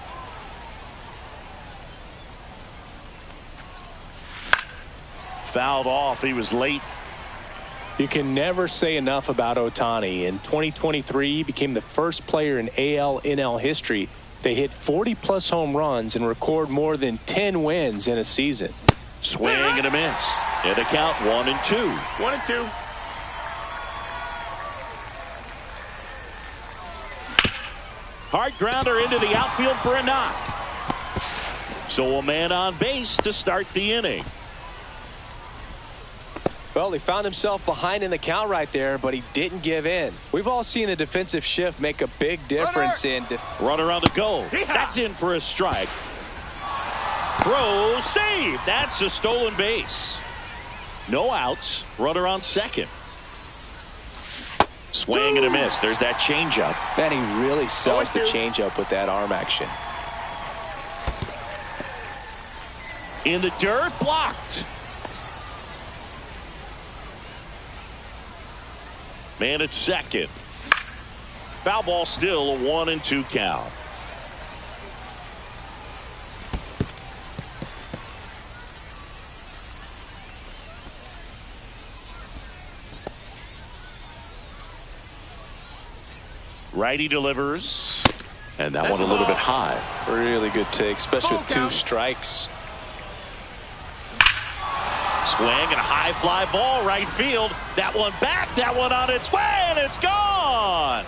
A: Fouled off. He was late.
B: You can never say enough about Ohtani. In 2023, he became the first player in AL/NL history to hit 40-plus home runs and record more than 10 wins in a season.
A: Swing and a miss. And the count 1-2.
D: 1-2.
A: Hard grounder into the outfield for a knock. So a man on base to start the inning.
B: Well, he found himself behind in the count right there, but he didn't give in. We've all seen the defensive shift make a big difference
A: Runner on the go. That's in for a strike. Throw, save. That's a stolen base. No outs. Runner on second. Swing and a miss. There's that changeup.
B: And he really sells the changeup with that arm action.
A: In the dirt, blocked. Man at second. Foul ball, still a 1-2 count. Righty delivers. And that one a little bit high.
B: Really good take, especially with 2 strikes.
A: Swing and a high fly ball right field. That one back, that one on its way, and it's gone.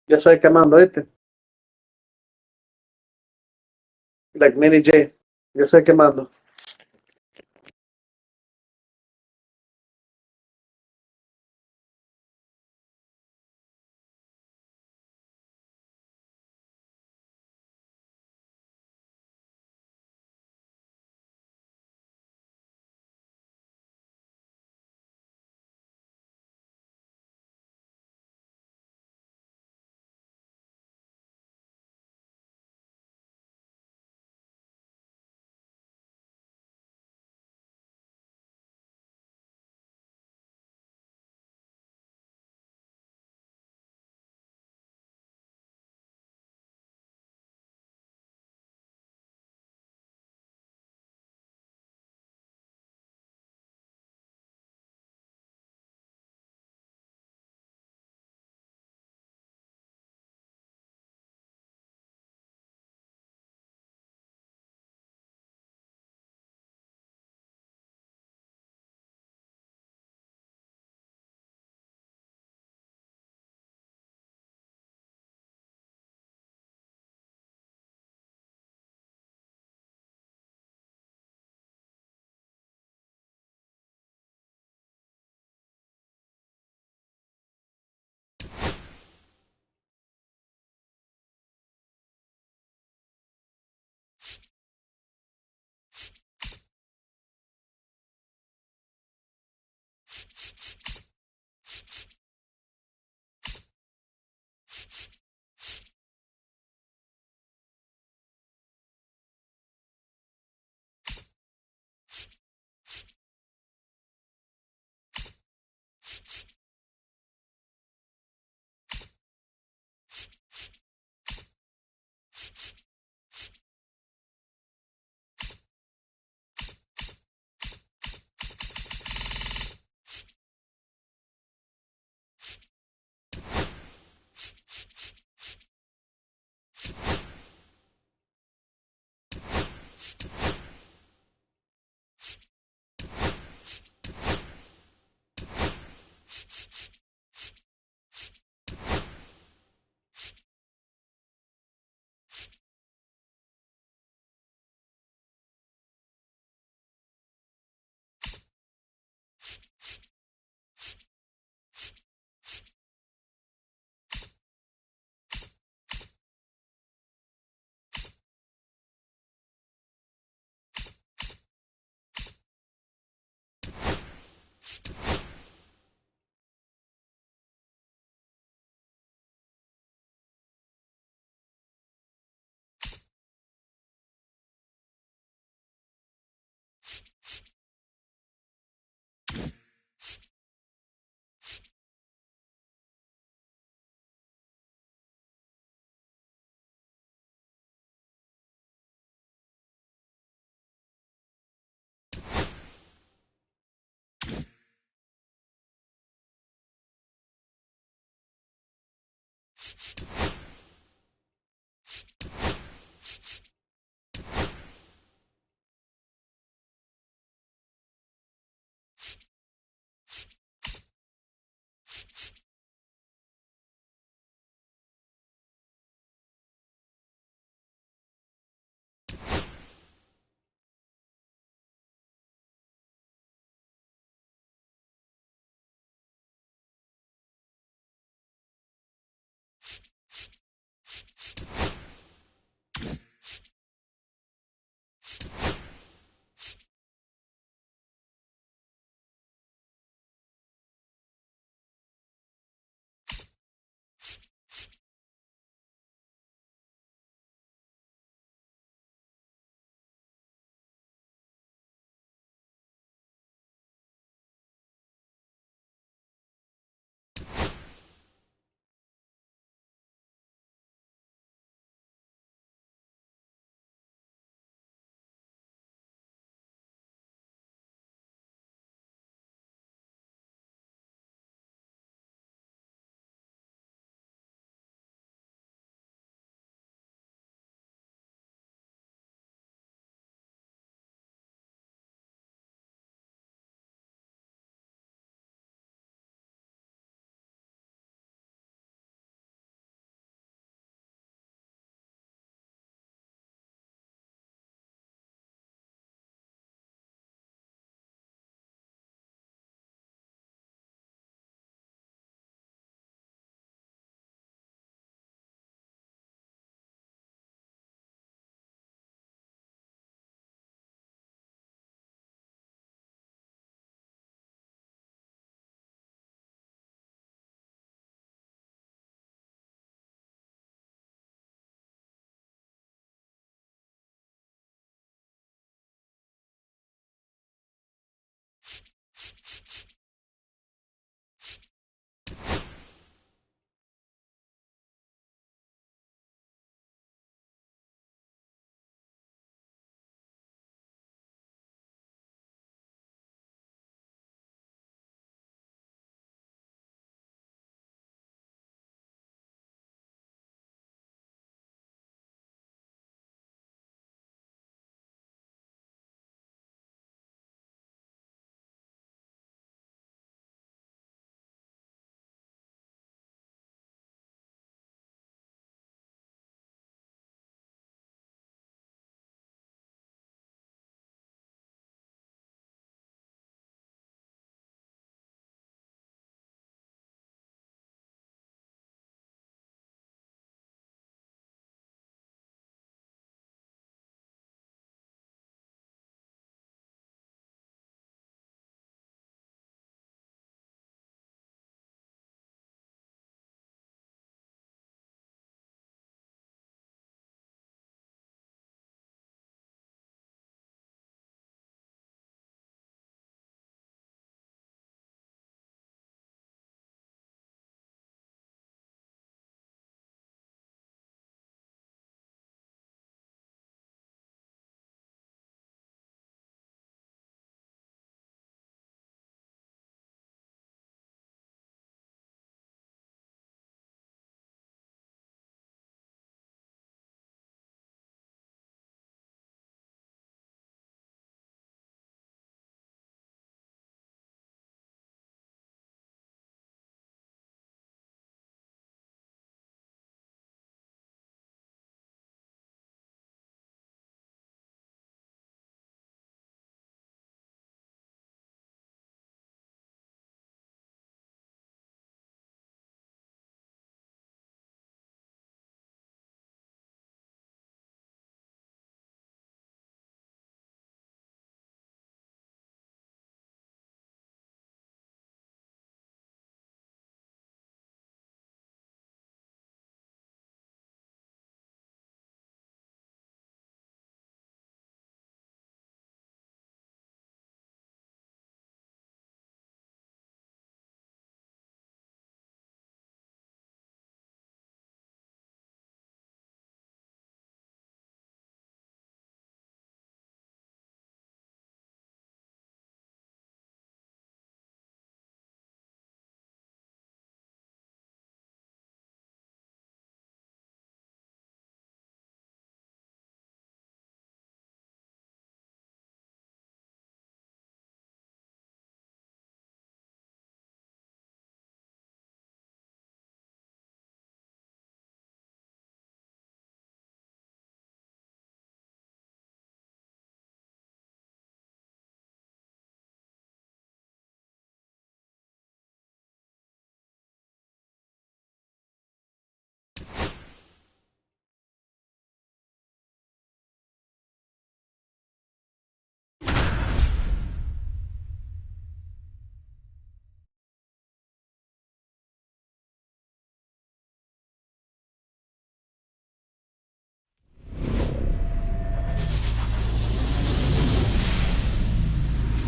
E: Yo soy quemando, ¿viste? Like Mini J. Yo soy quemando.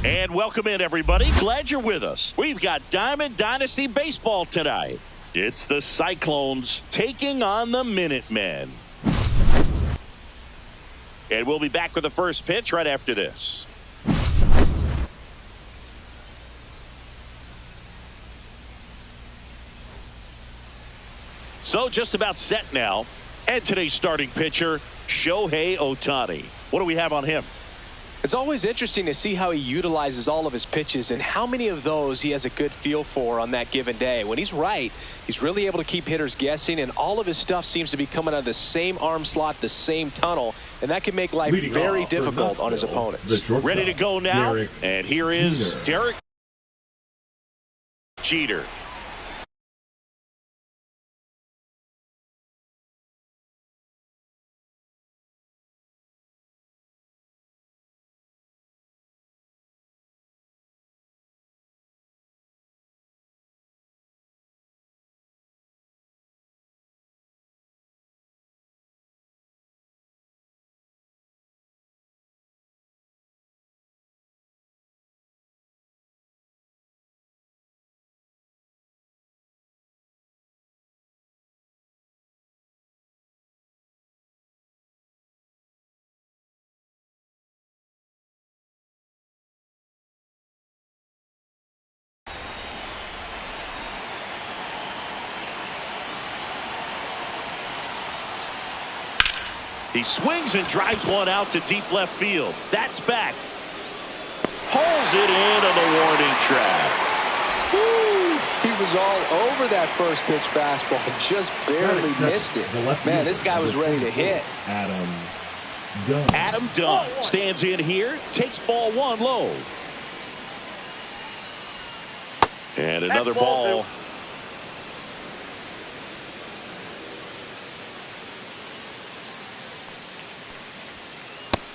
A: And welcome in, everybody. Glad you're with us. We've got Diamond Dynasty Baseball tonight. It's the Cyclones taking on the Minutemen. And we'll be back with the first pitch right after this. So just about set now. And today's starting pitcher, Shohei Ohtani. What do we have on him?
B: It's always interesting to see how he utilizes all of his pitches and how many of those he has a good feel for on that given day. When he's right, he's really able to keep hitters guessing, and all of his stuff seems to be coming out of the same arm slot, the same tunnel, and that can make life very difficult on his opponents.
A: Ready to go now, and here is Derek Jeter. He swings and drives one out to deep left field. That's back. Pulls it in on the warning track.
B: Woo! He was all over that first pitch fastball. Just barely missed it. Man, this guy was ready to hit.
A: Adam Dunn stands in here. Takes ball one low. And another ball.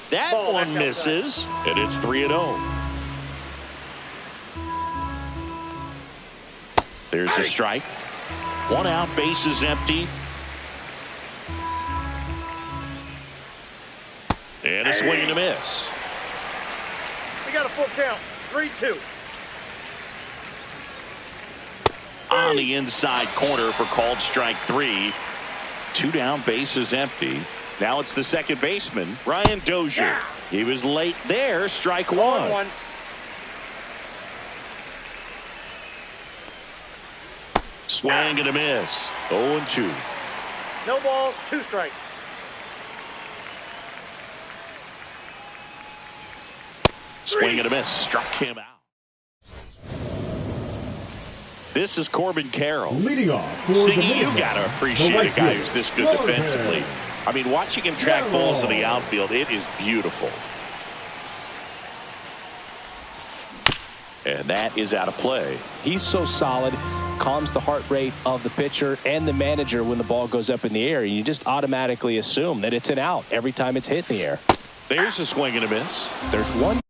A: That one misses, and it's 3-0. There's a strike. One out, bases empty. And a swing and a miss.
D: We got a full count. 3-2.
A: On the inside corner for called strike 3. 2 down, bases empty. Now it's the second baseman, Ryan Dozier. Yeah. He was late there, strike one. Swing and a miss. 0-2.
D: No balls, 2 strikes.
A: Swing and a miss. Struck him out. This is Corbin Carroll.
C: Leading off.
A: Siggy, you got to appreciate a guy who's this good defensively. I mean, watching him track balls in the outfield, it is beautiful. And that is out of play.
B: He's so solid, calms the heart rate of the pitcher and the manager when the ball goes up in the air. You just automatically assume that it's an out every time it's hit in the air.
A: There's a swing and a miss.
B: There's one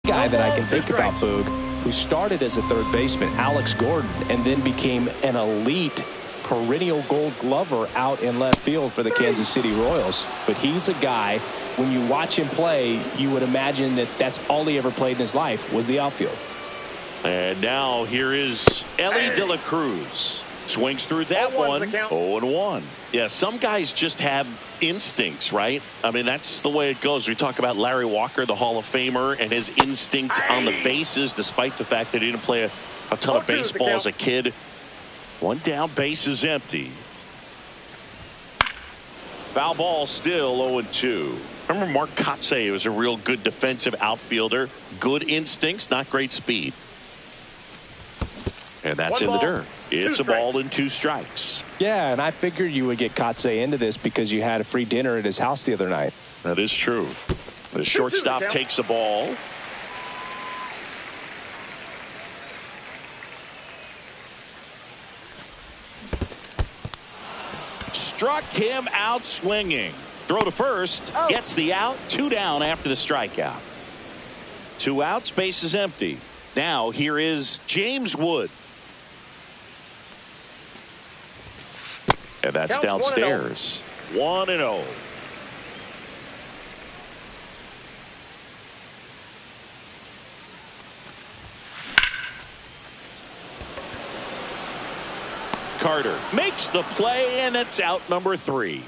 B: guy that I can think about, Boog, who started as a third baseman, Alex Gordon, and then became an elite perennial gold glover out in left field for the Kansas City Royals. But he's a guy, when you watch him play, you would imagine that that's all he ever played in his life was the outfield.
A: And now here is Ellie De La Cruz. Swings through that one. 0-1. Yeah, some guys just have instincts, right? I mean, that's the way it goes. We talk about Larry Walker, the Hall of Famer, and his instinct on the bases, despite the fact that he didn't play a ton of baseball as a kid. One down, bases empty. Foul ball, still 0-2. Remember Mark Kotsay was a real good defensive outfielder. Good instincts, not great speed. And that's in the dirt. It's a ball and 2 strikes.
B: Yeah, and I figured you would get Kotsay into this because you had a free dinner at his house the other night.
A: That is true. The shortstop takes the ball. Struck him out swinging. Throw to first. Gets the out. 2 down after the strikeout. 2 outs. Base is empty. Now here is James Wood. And that's downstairs. 1-0. Carter makes the play, and it's out number 3.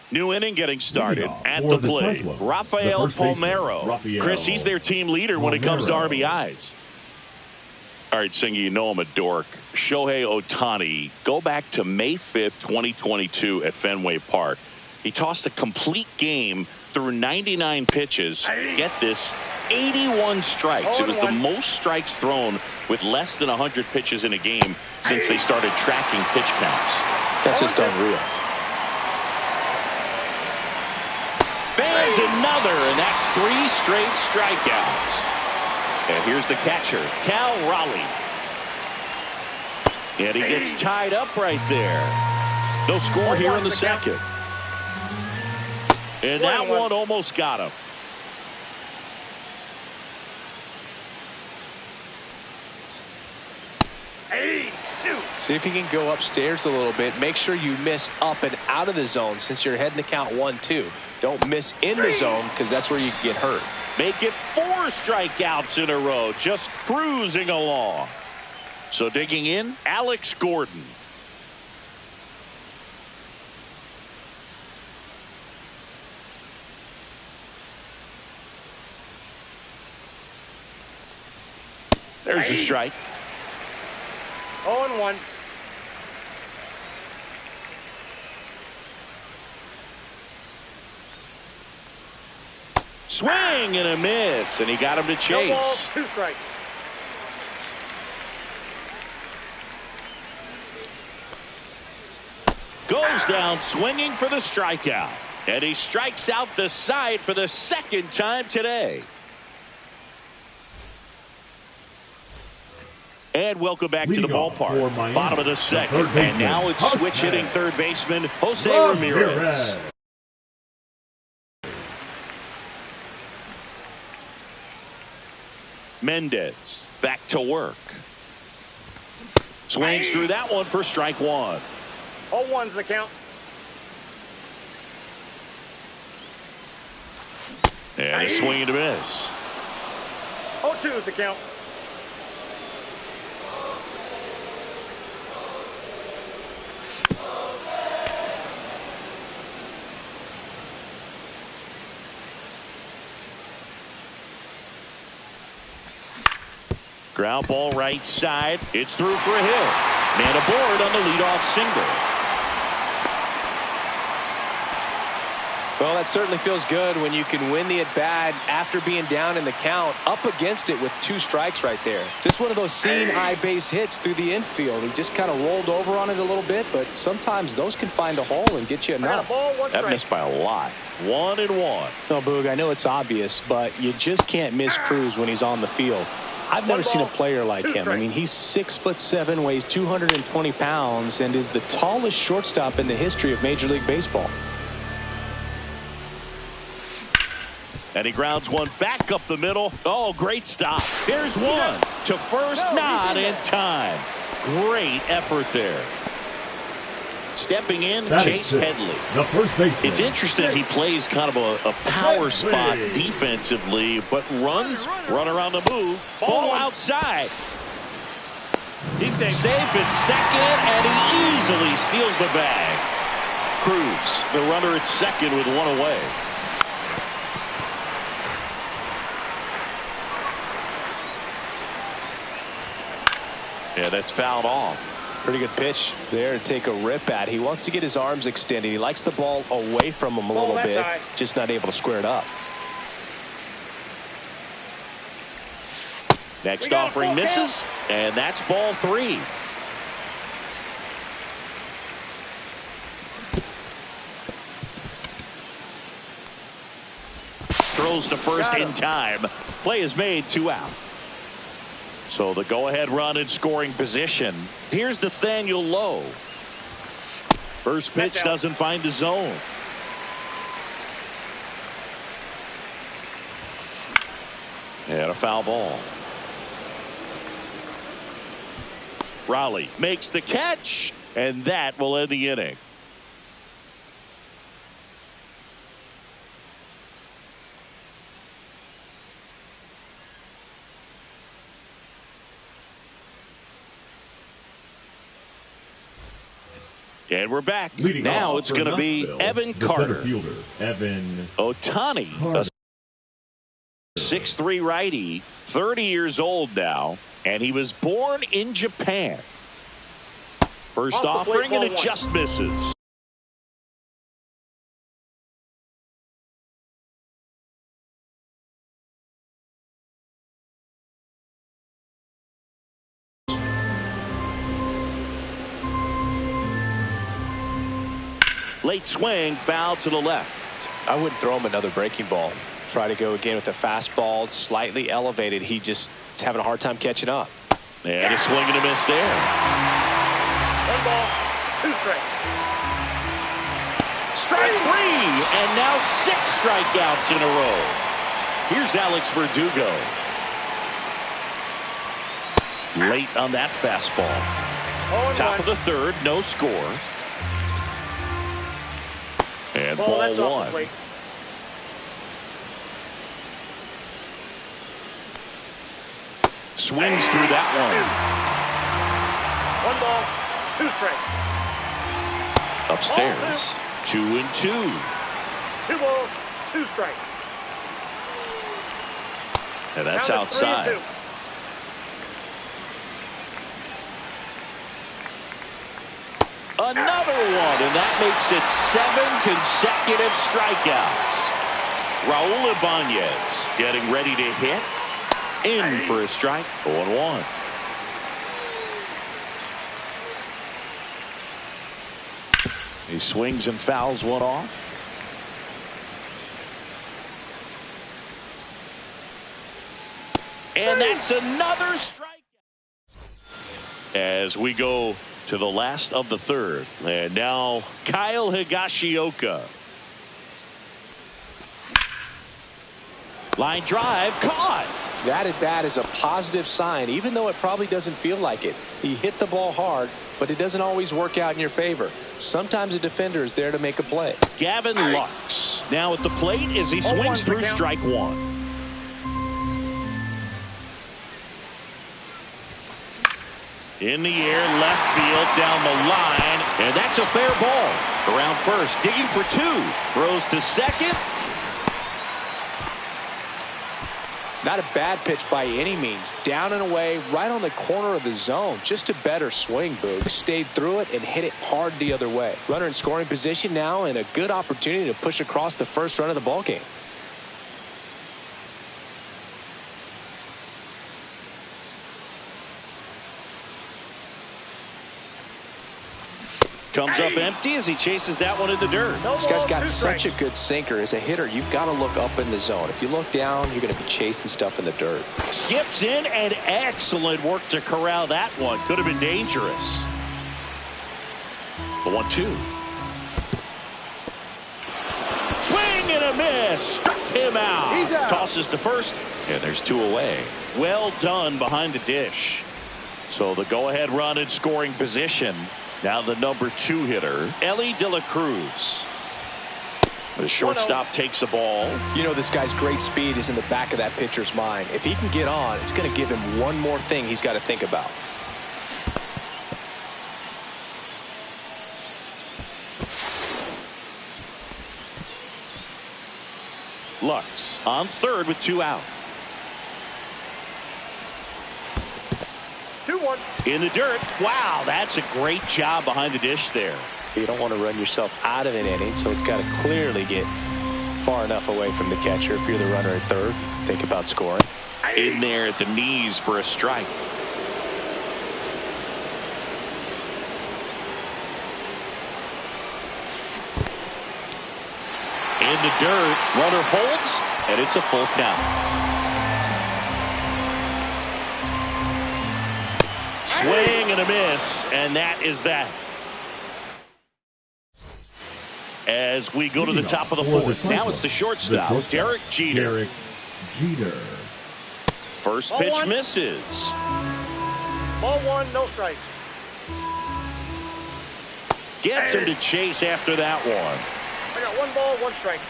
A: New inning getting started at the plate. Rafael Palmeiro. Chris, he's their team leader when it comes to RBIs. All right, Singy, you know I'm a dork. Shohei Ohtani, go back to May 5th, 2022 at Fenway Park. He tossed a complete game through 99 pitches. Get this, 81 strikes. It was the most strikes thrown with less than 100 pitches in a game since they started tracking pitch counts.
B: That's just unreal.
A: There's another, and that's 3 straight strikeouts. And here's the catcher, Cal Raleigh. And he gets tied up right there. They'll score here in the second. And that one almost got him.
B: See if you can go upstairs a little bit. Make sure you miss up and out of the zone since you're heading to count 1-2. Don't miss in the zone because that's where you can get hurt.
A: Make it 4 strikeouts in a row, just cruising along. So digging in, Alex Gordon. There's a strike.
D: 0-1.
A: Swing and a miss, and he got him to chase.
D: No ball, 2 strikes.
A: Goes down swinging for the strikeout. And he strikes out the side for the second time today. And welcome back to the ballpark. Bottom of the second. And now it's switch hitting third baseman Jose Ramirez. Mendez back to work. Swings through that one for strike 1.
D: 0-1's the count.
A: And a swing and a miss.
D: 0-2's the count.
A: Ground ball right side. It's through for a hit. Man aboard on the leadoff single.
B: Well, that certainly feels good when you can win the at-bat after being down in the count, up against it with 2 strikes right there. Just one of those seeing eye base hits through the infield. He just kind of rolled over on it a little bit, but sometimes those can find a hole and get you enough.
A: That missed by a lot. 1-1.
F: No, Boog, I know it's obvious, but you just can't miss Cruz when he's on the field. I've never seen a player like him. I mean, he's 6'7", weighs 220 pounds, and is the tallest shortstop in the history of Major League Baseball.
A: And he grounds one back up the middle. Oh, great stop. There's one to first, not in time. Great effort there. Stepping in, Chase Headley.
C: The first baseman.
A: It's interesting he plays kind of a power spot defensively, but run around the move. Ball outside.
D: He's
A: safe at second, and he easily steals the bag. Cruz, the runner at second with 1 away. Yeah, that's fouled off.
B: Pretty good pitch there to take a rip at. He wants to get his arms extended. He likes the ball away from him a little bit, just not able to square it up.
A: Next offering misses, and that's ball 3. Throws to first in time. Play is made, 2 out. So the go-ahead run in scoring position. Here's Nathaniel Lowe. First pitch doesn't find the zone. And a foul ball. Raleigh makes the catch, and that will end the inning. And we're back.
C: Leading
A: now
C: off
A: it's
C: for
A: going to be
C: Knoxville,
A: Evan
C: the
A: Carter.
C: center fielder, Evan
A: Ohtani,
C: Carter.
A: a 6'3" righty, 30 years old now, and he was born in Japan. First offering, and it just misses. Late swing, foul to the left.
B: I wouldn't throw him another breaking ball. Try to go again with the fastball, slightly elevated. He just is having a hard time catching up.
A: And a swing and a miss there.
D: 1 ball, 2 strikes.
A: Strike 3, and now 6 strikeouts in a row. Here's Alex Verdugo. Late on that fastball. Top of the third, no score. And ball
D: that's off the
A: 1.
D: plate.
A: Swings through that one.
D: 1 ball, 2 strikes.
A: Upstairs. 2-2.
D: 2 balls, 2 strikes.
A: And that's
D: Count it
A: outside.
D: 3-2.
A: Another one, and that makes it 7 consecutive strikeouts. Raul Ibanez getting ready to hit. In for a strike. 0-1. He swings and fouls one off. And that's another strike. As we go to the last of the third. And now Kyle Higashioka. Line drive caught.
B: That at bat is a positive sign, even though it probably doesn't feel like it. He hit the ball hard, but it doesn't always work out in your favor. Sometimes a defender is there to make a play.
A: Gavin Lux now at the plate as he swings through strike 1. In the air, left field, down the line, and that's a fair ball. Around first, digging for 2. Throws to second.
B: Not a bad pitch by any means. Down and away, right on the corner of the zone. Just a better swing, Boog. Stayed through it and hit it hard the other way. Runner in scoring position now, and a good opportunity to push across the first run of the ballgame.
A: Comes up empty as he chases that one in the dirt.
B: This guy's got such a good sinker. As a hitter, you've got to look up in the zone. If you look down, you're going to be chasing stuff in the dirt.
A: Skips in, and excellent work to corral that one. Could have been dangerous. The 1-2. Swing and a miss. Struck him out.
D: He's out.
A: Tosses to first, and there's 2 away. Well done behind the dish. So the go-ahead run in scoring position. Now the number 2 hitter, Ellie De La Cruz. The shortstop takes the ball.
B: You know, this guy's great speed is in the back of that pitcher's mind. If he can get on, it's going to give him one more thing he's got to think about.
A: Lux on third with 2 out.
D: 2-1.
A: In the dirt. Wow, that's a great job behind the dish there.
B: You don't want to run yourself out of an inning, so it's got to clearly get far enough away from the catcher. If you're the runner at third, think about scoring.
A: In there at the knees for a strike. In the dirt, runner holds, and it's a full count. Swing and a miss, and that is that. As we go to the top of the fourth. Now it's the shortstop, Derek Jeter. First pitch misses.
D: Ball 1, no strikes.
A: Gets him to chase after that one.
D: I got 1 ball, 1 strike.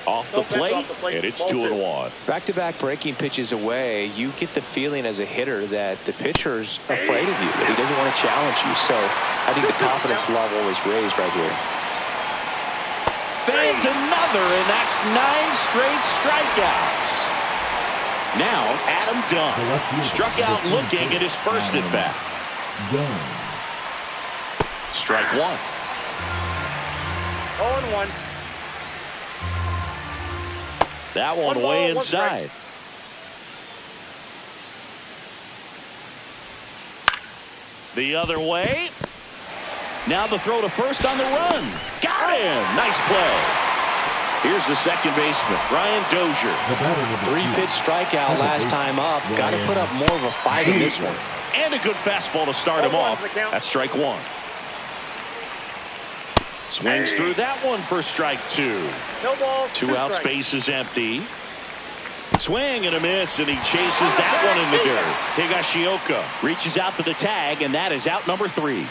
A: Off the plate, and it's 2-1.
B: Back-to-back breaking pitches away, you get the feeling as a hitter that the pitcher's afraid of you, that he doesn't want to challenge you. So I think the confidence level is raised right here.
A: There's another, and that's 9 straight strikeouts. Now, Adam Dunn struck out looking at his first at-bat. Strike one.
D: 0-1.
A: That one way inside. The other way. Now the throw to first on the run. Got him. Nice play. Here's the second baseman, Brian Dozier.
B: 3-pitch strikeout last time up. Got to put up more of a fight in this one.
A: And a good fastball to start him off. That's strike one. Swings through that one for strike two.
D: No ball.
A: 2 outs, base is empty. Swing and a miss, and he chases that one in the dirt. Higashioka reaches out for the tag, and that is out number 3.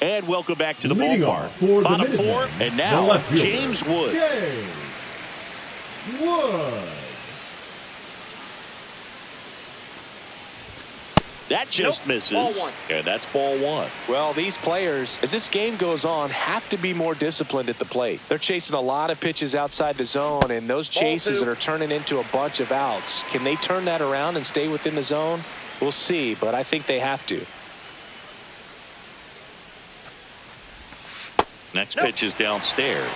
A: And welcome back to the ballpark. Bottom 4, and now James Wood. That just misses, and that's ball 1.
B: Well, these players, as this game goes on, have to be more disciplined at the plate. They're chasing a lot of pitches outside the zone, and those chases that are turning into a bunch of outs. Can they turn that around and stay within the zone? We'll see, but I think they have to.
A: Next pitch is downstairs.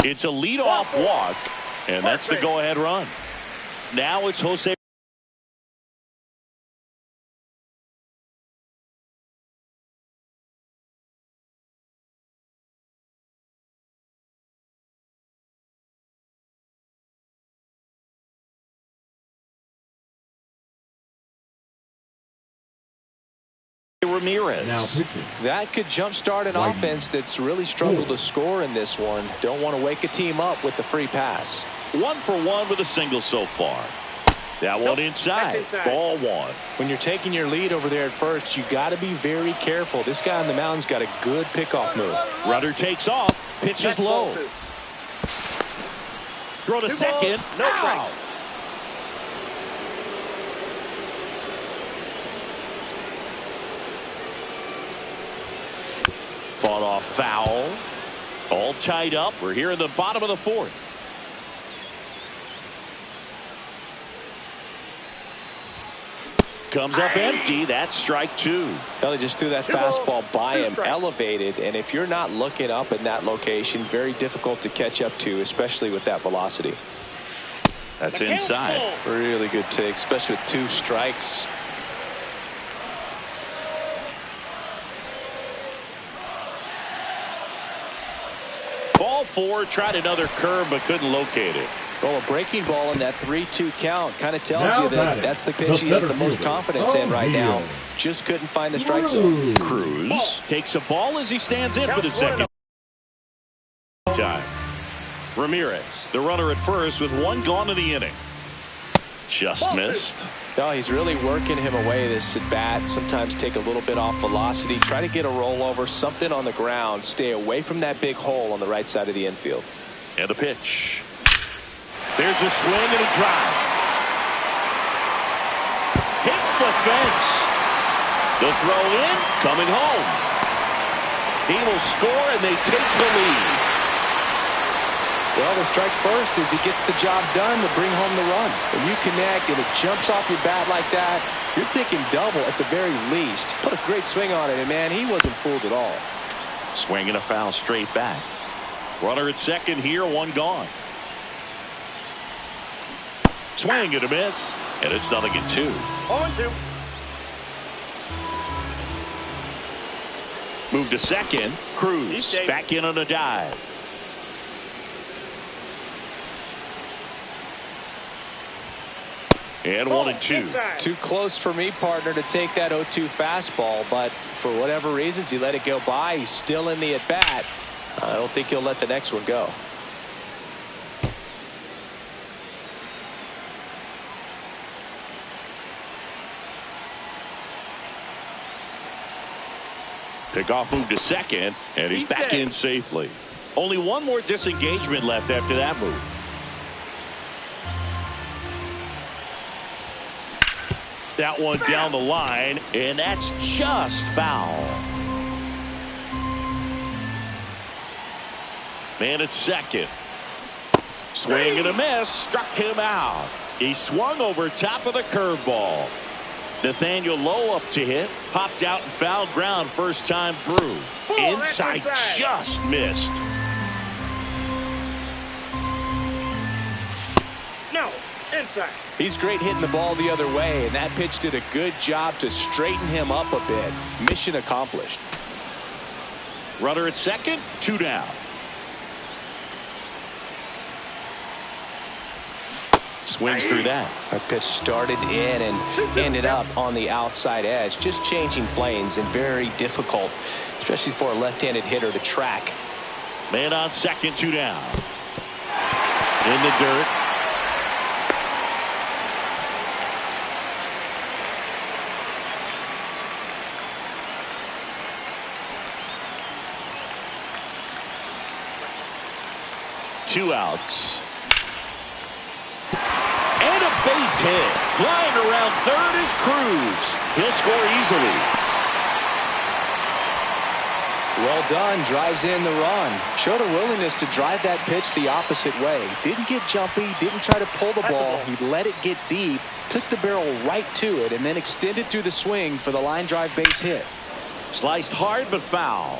A: It's a leadoff walk, and that's the go-ahead run. Now it's Jose. Ramirez.
B: That could jumpstart an offense that's really struggled to score in this one. Don't want to wake a team up with the free pass.
A: 1 for 1 with a single so far. That one inside. Ball 1.
B: When you're taking your lead over there at first, you got to be very careful. This guy on the mound's got a good pickoff move.
A: Runner takes off. Pitches low. Throw to second. No strike. Fought off foul. All tied up. We're here in the bottom of the 4th. Comes up empty. That's strike 2.
B: Well, they just threw that fastball by him, elevated, and if you're not looking up in that location, very difficult to catch up to, especially with that velocity.
A: That's inside.
B: Really good take, especially with 2 strikes.
A: Ball 4, tried another curve but couldn't locate it.
B: Well, a breaking ball in that 3-2 count kind of tells you that that's the pitch he has the most confidence in right now. Just couldn't find the strike zone.
A: Cruz takes a ball as he stands in for the second time. Ramirez, the runner at first with 1 gone in the inning. Just missed.
B: No, he's really working him away this at bat. Sometimes take a little bit off velocity. Try to get a rollover, something on the ground. Stay away from that big hole on the right side of the infield.
A: And the pitch. There's a swing and a drive. Hits the fence. The throw in, coming home. He will score, and they take the lead.
B: Well, the strike first as he gets the job done to bring home the run. When you connect and it jumps off your bat like that, you're thinking double at the very least. Put a great swing on it, and man, he wasn't fooled at all.
A: Swing and a foul straight back. Runner at second here, 1 gone. Swing and a miss, and it's 0-2.
D: 0-2.
A: Move to second. Cruz back in on a dive. And 1-2.
B: Too close for me, partner, to take that 0-2 fastball, but for whatever reasons, he let it go by. He's still in the at-bat. I don't think he'll let the next one go.
A: Pickoff move to second, and he's back in safely. Only one more disengagement left after that move. That one down the line, and that's just foul. Man at second. Swing and a miss, struck him out. He swung over top of the curveball. Nathaniel Lowe up to hit, popped out and fouled ground first time through. Inside just missed.
D: No, inside.
B: He's great hitting the ball the other way, and that pitch did a good job to straighten him up a bit. Mission accomplished.
A: Runner at second, 2 down. Swings through that.
B: That pitch started in and ended up on the outside edge. Just changing planes and very difficult, especially for a left-handed hitter to track.
A: Man on second, 2 down. In the dirt. Two outs. And a base hit. Flying around third is Cruz. He'll score easily.
B: Well done. Drives in the run. Showed a willingness to drive that pitch the opposite way. Didn't get jumpy. Didn't try to pull the ball. He let it get deep. Took the barrel right to it and then extended through the swing for the line drive base hit.
A: Sliced hard but foul.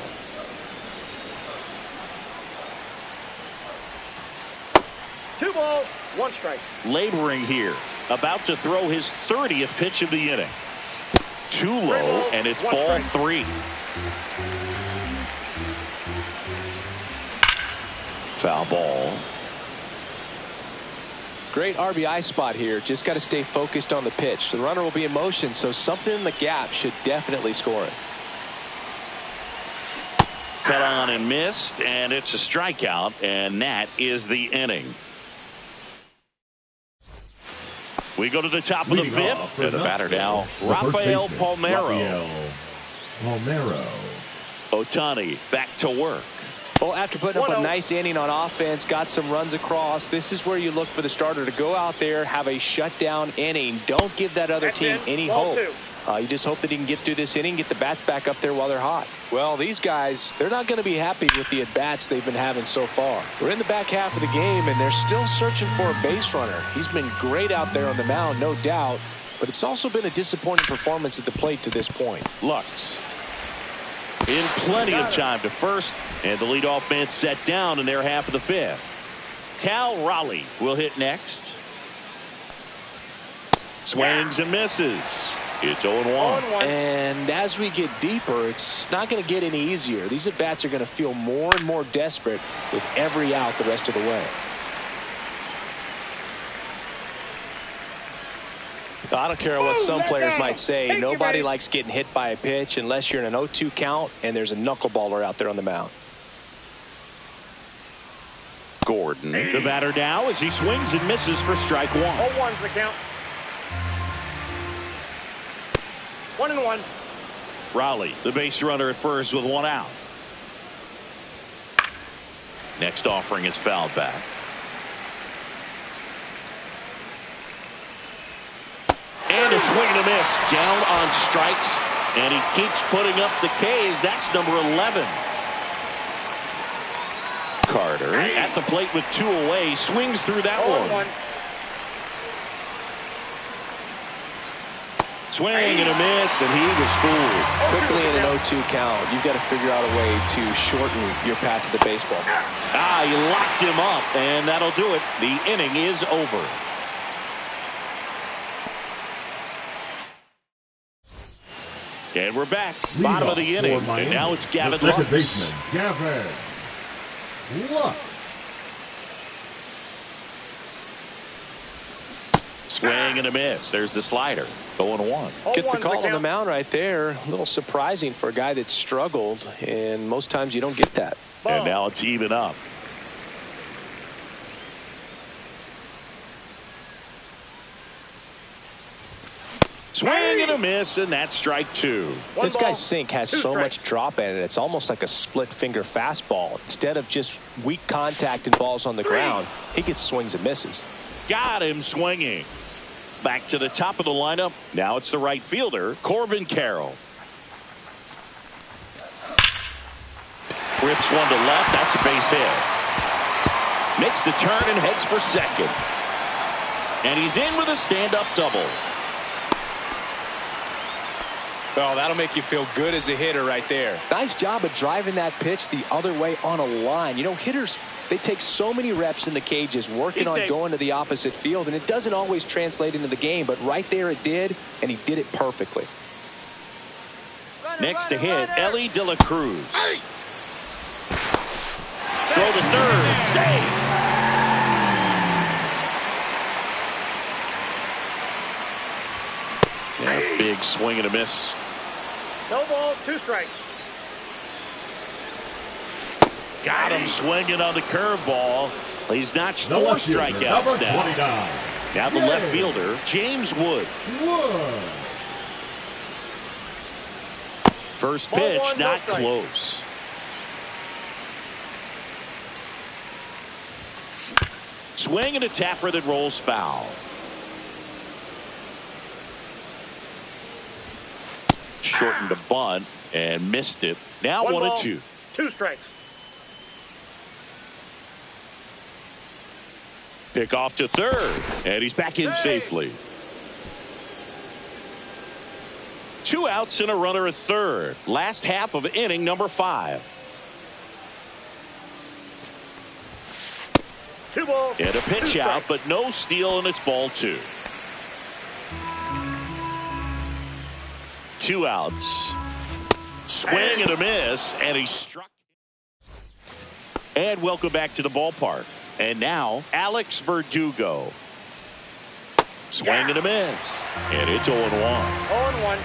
D: 2 balls, 1 strike.
A: Laboring here. About to throw his 30th pitch of the inning. Too low, and it's ball 3. Foul ball.
B: Great RBI spot here. Just got to stay focused on the pitch. The runner will be in motion, so something in the gap should definitely score it.
A: Cut on and missed, and it's a strikeout, and that is the inning. We go to the top of the 5th, and the batter now, Rafael Palmeiro. Ohtani back to work.
B: Well, after putting up a nice inning on offense, got some runs across, this is where you look for the starter to go out there, have a shutdown inning. Don't give that other team any hope. You just hope that he can get through this inning, get the bats back up there while they're hot. Well, these guys, they're not going to be happy with the at-bats they've been having so far. We're in the back half of the game, and they're still searching for a base runner. He's been great out there on the mound, no doubt, but it's also been a disappointing performance at the plate to this point.
A: Lux in plenty of time to first, and the leadoff man set down in their half of the 5th. Cal Raleigh will hit next. Swings and misses. It's 0-1.
B: And as we get deeper, it's not going to get any easier. These at-bats are going to feel more and more desperate with every out the rest of the way. I don't care what some players might say. Nobody likes getting hit by a pitch unless you're in an 0-2 count and there's a knuckleballer out there on the mound.
A: Gordon, the batter now, as he swings and misses for strike 1.
D: 0-1's the count. 1-1.
A: Raleigh, the base runner at first with 1 out. Next offering is fouled back. And a swing and a miss. Down on strikes. And he keeps putting up the K's. That's number 11. Carter at the plate with 2 away. Swings through that one. Swing and a miss, and he was fooled.
B: Quickly in an 0-2 count, you've got to figure out a way to shorten your path to the baseball.
A: He locked him up, and that'll do it. The inning is over. And we're back. Bottom of the inning, and now it's Gavin Lux.
C: Second baseman, Gavin Lux.
A: Swing and a miss. There's the slider. 0-1.
B: Gets the call on the mound right there. A little surprising for a guy that struggled, and most times you don't get that.
A: And now it's even up. Swing and a miss, and that's strike 2.
B: This guy's sink has so much drop in it. It's almost like a split finger fastball. Instead of just weak contact and balls on the ground, he gets swings and misses.
A: Got him swinging. Back to the top of the lineup. Now it's the right fielder, Corbin Carroll. Rips one to left. That's a base hit. Makes the turn and heads for second. And he's in with a stand-up double.
B: Oh, that'll make you feel good as a hitter right there. Nice job of driving that pitch the other way on a line. You know, hitters, they take so many reps in the cages working on going to the opposite field, and it doesn't always translate into the game, but right there it did, and he did it perfectly.
A: Next to hit, Ellie De La Cruz. Throw to third. Save. Yeah, big swing and a miss.
D: No ball, 2 strikes.
A: Got him swinging on the curveball. He's notched 4 strikeouts now. Now the left fielder, James Wood. First pitch, not close. Swing and a tapper that rolls foul. Shortened a bunt and missed it. Now 1-2.
D: 2 strikes.
A: Pick off to third, and he's back in safely. 2 outs and a runner at third. Last half of inning number 5.
D: 2 balls.
A: And a pitch out, but no steal, and it's ball 2. 2 outs. Swing and a miss, and he struck. And welcome back to the ballpark. And now, Alex Verdugo. Swing and a miss. And it's 0-1.
D: 0-1.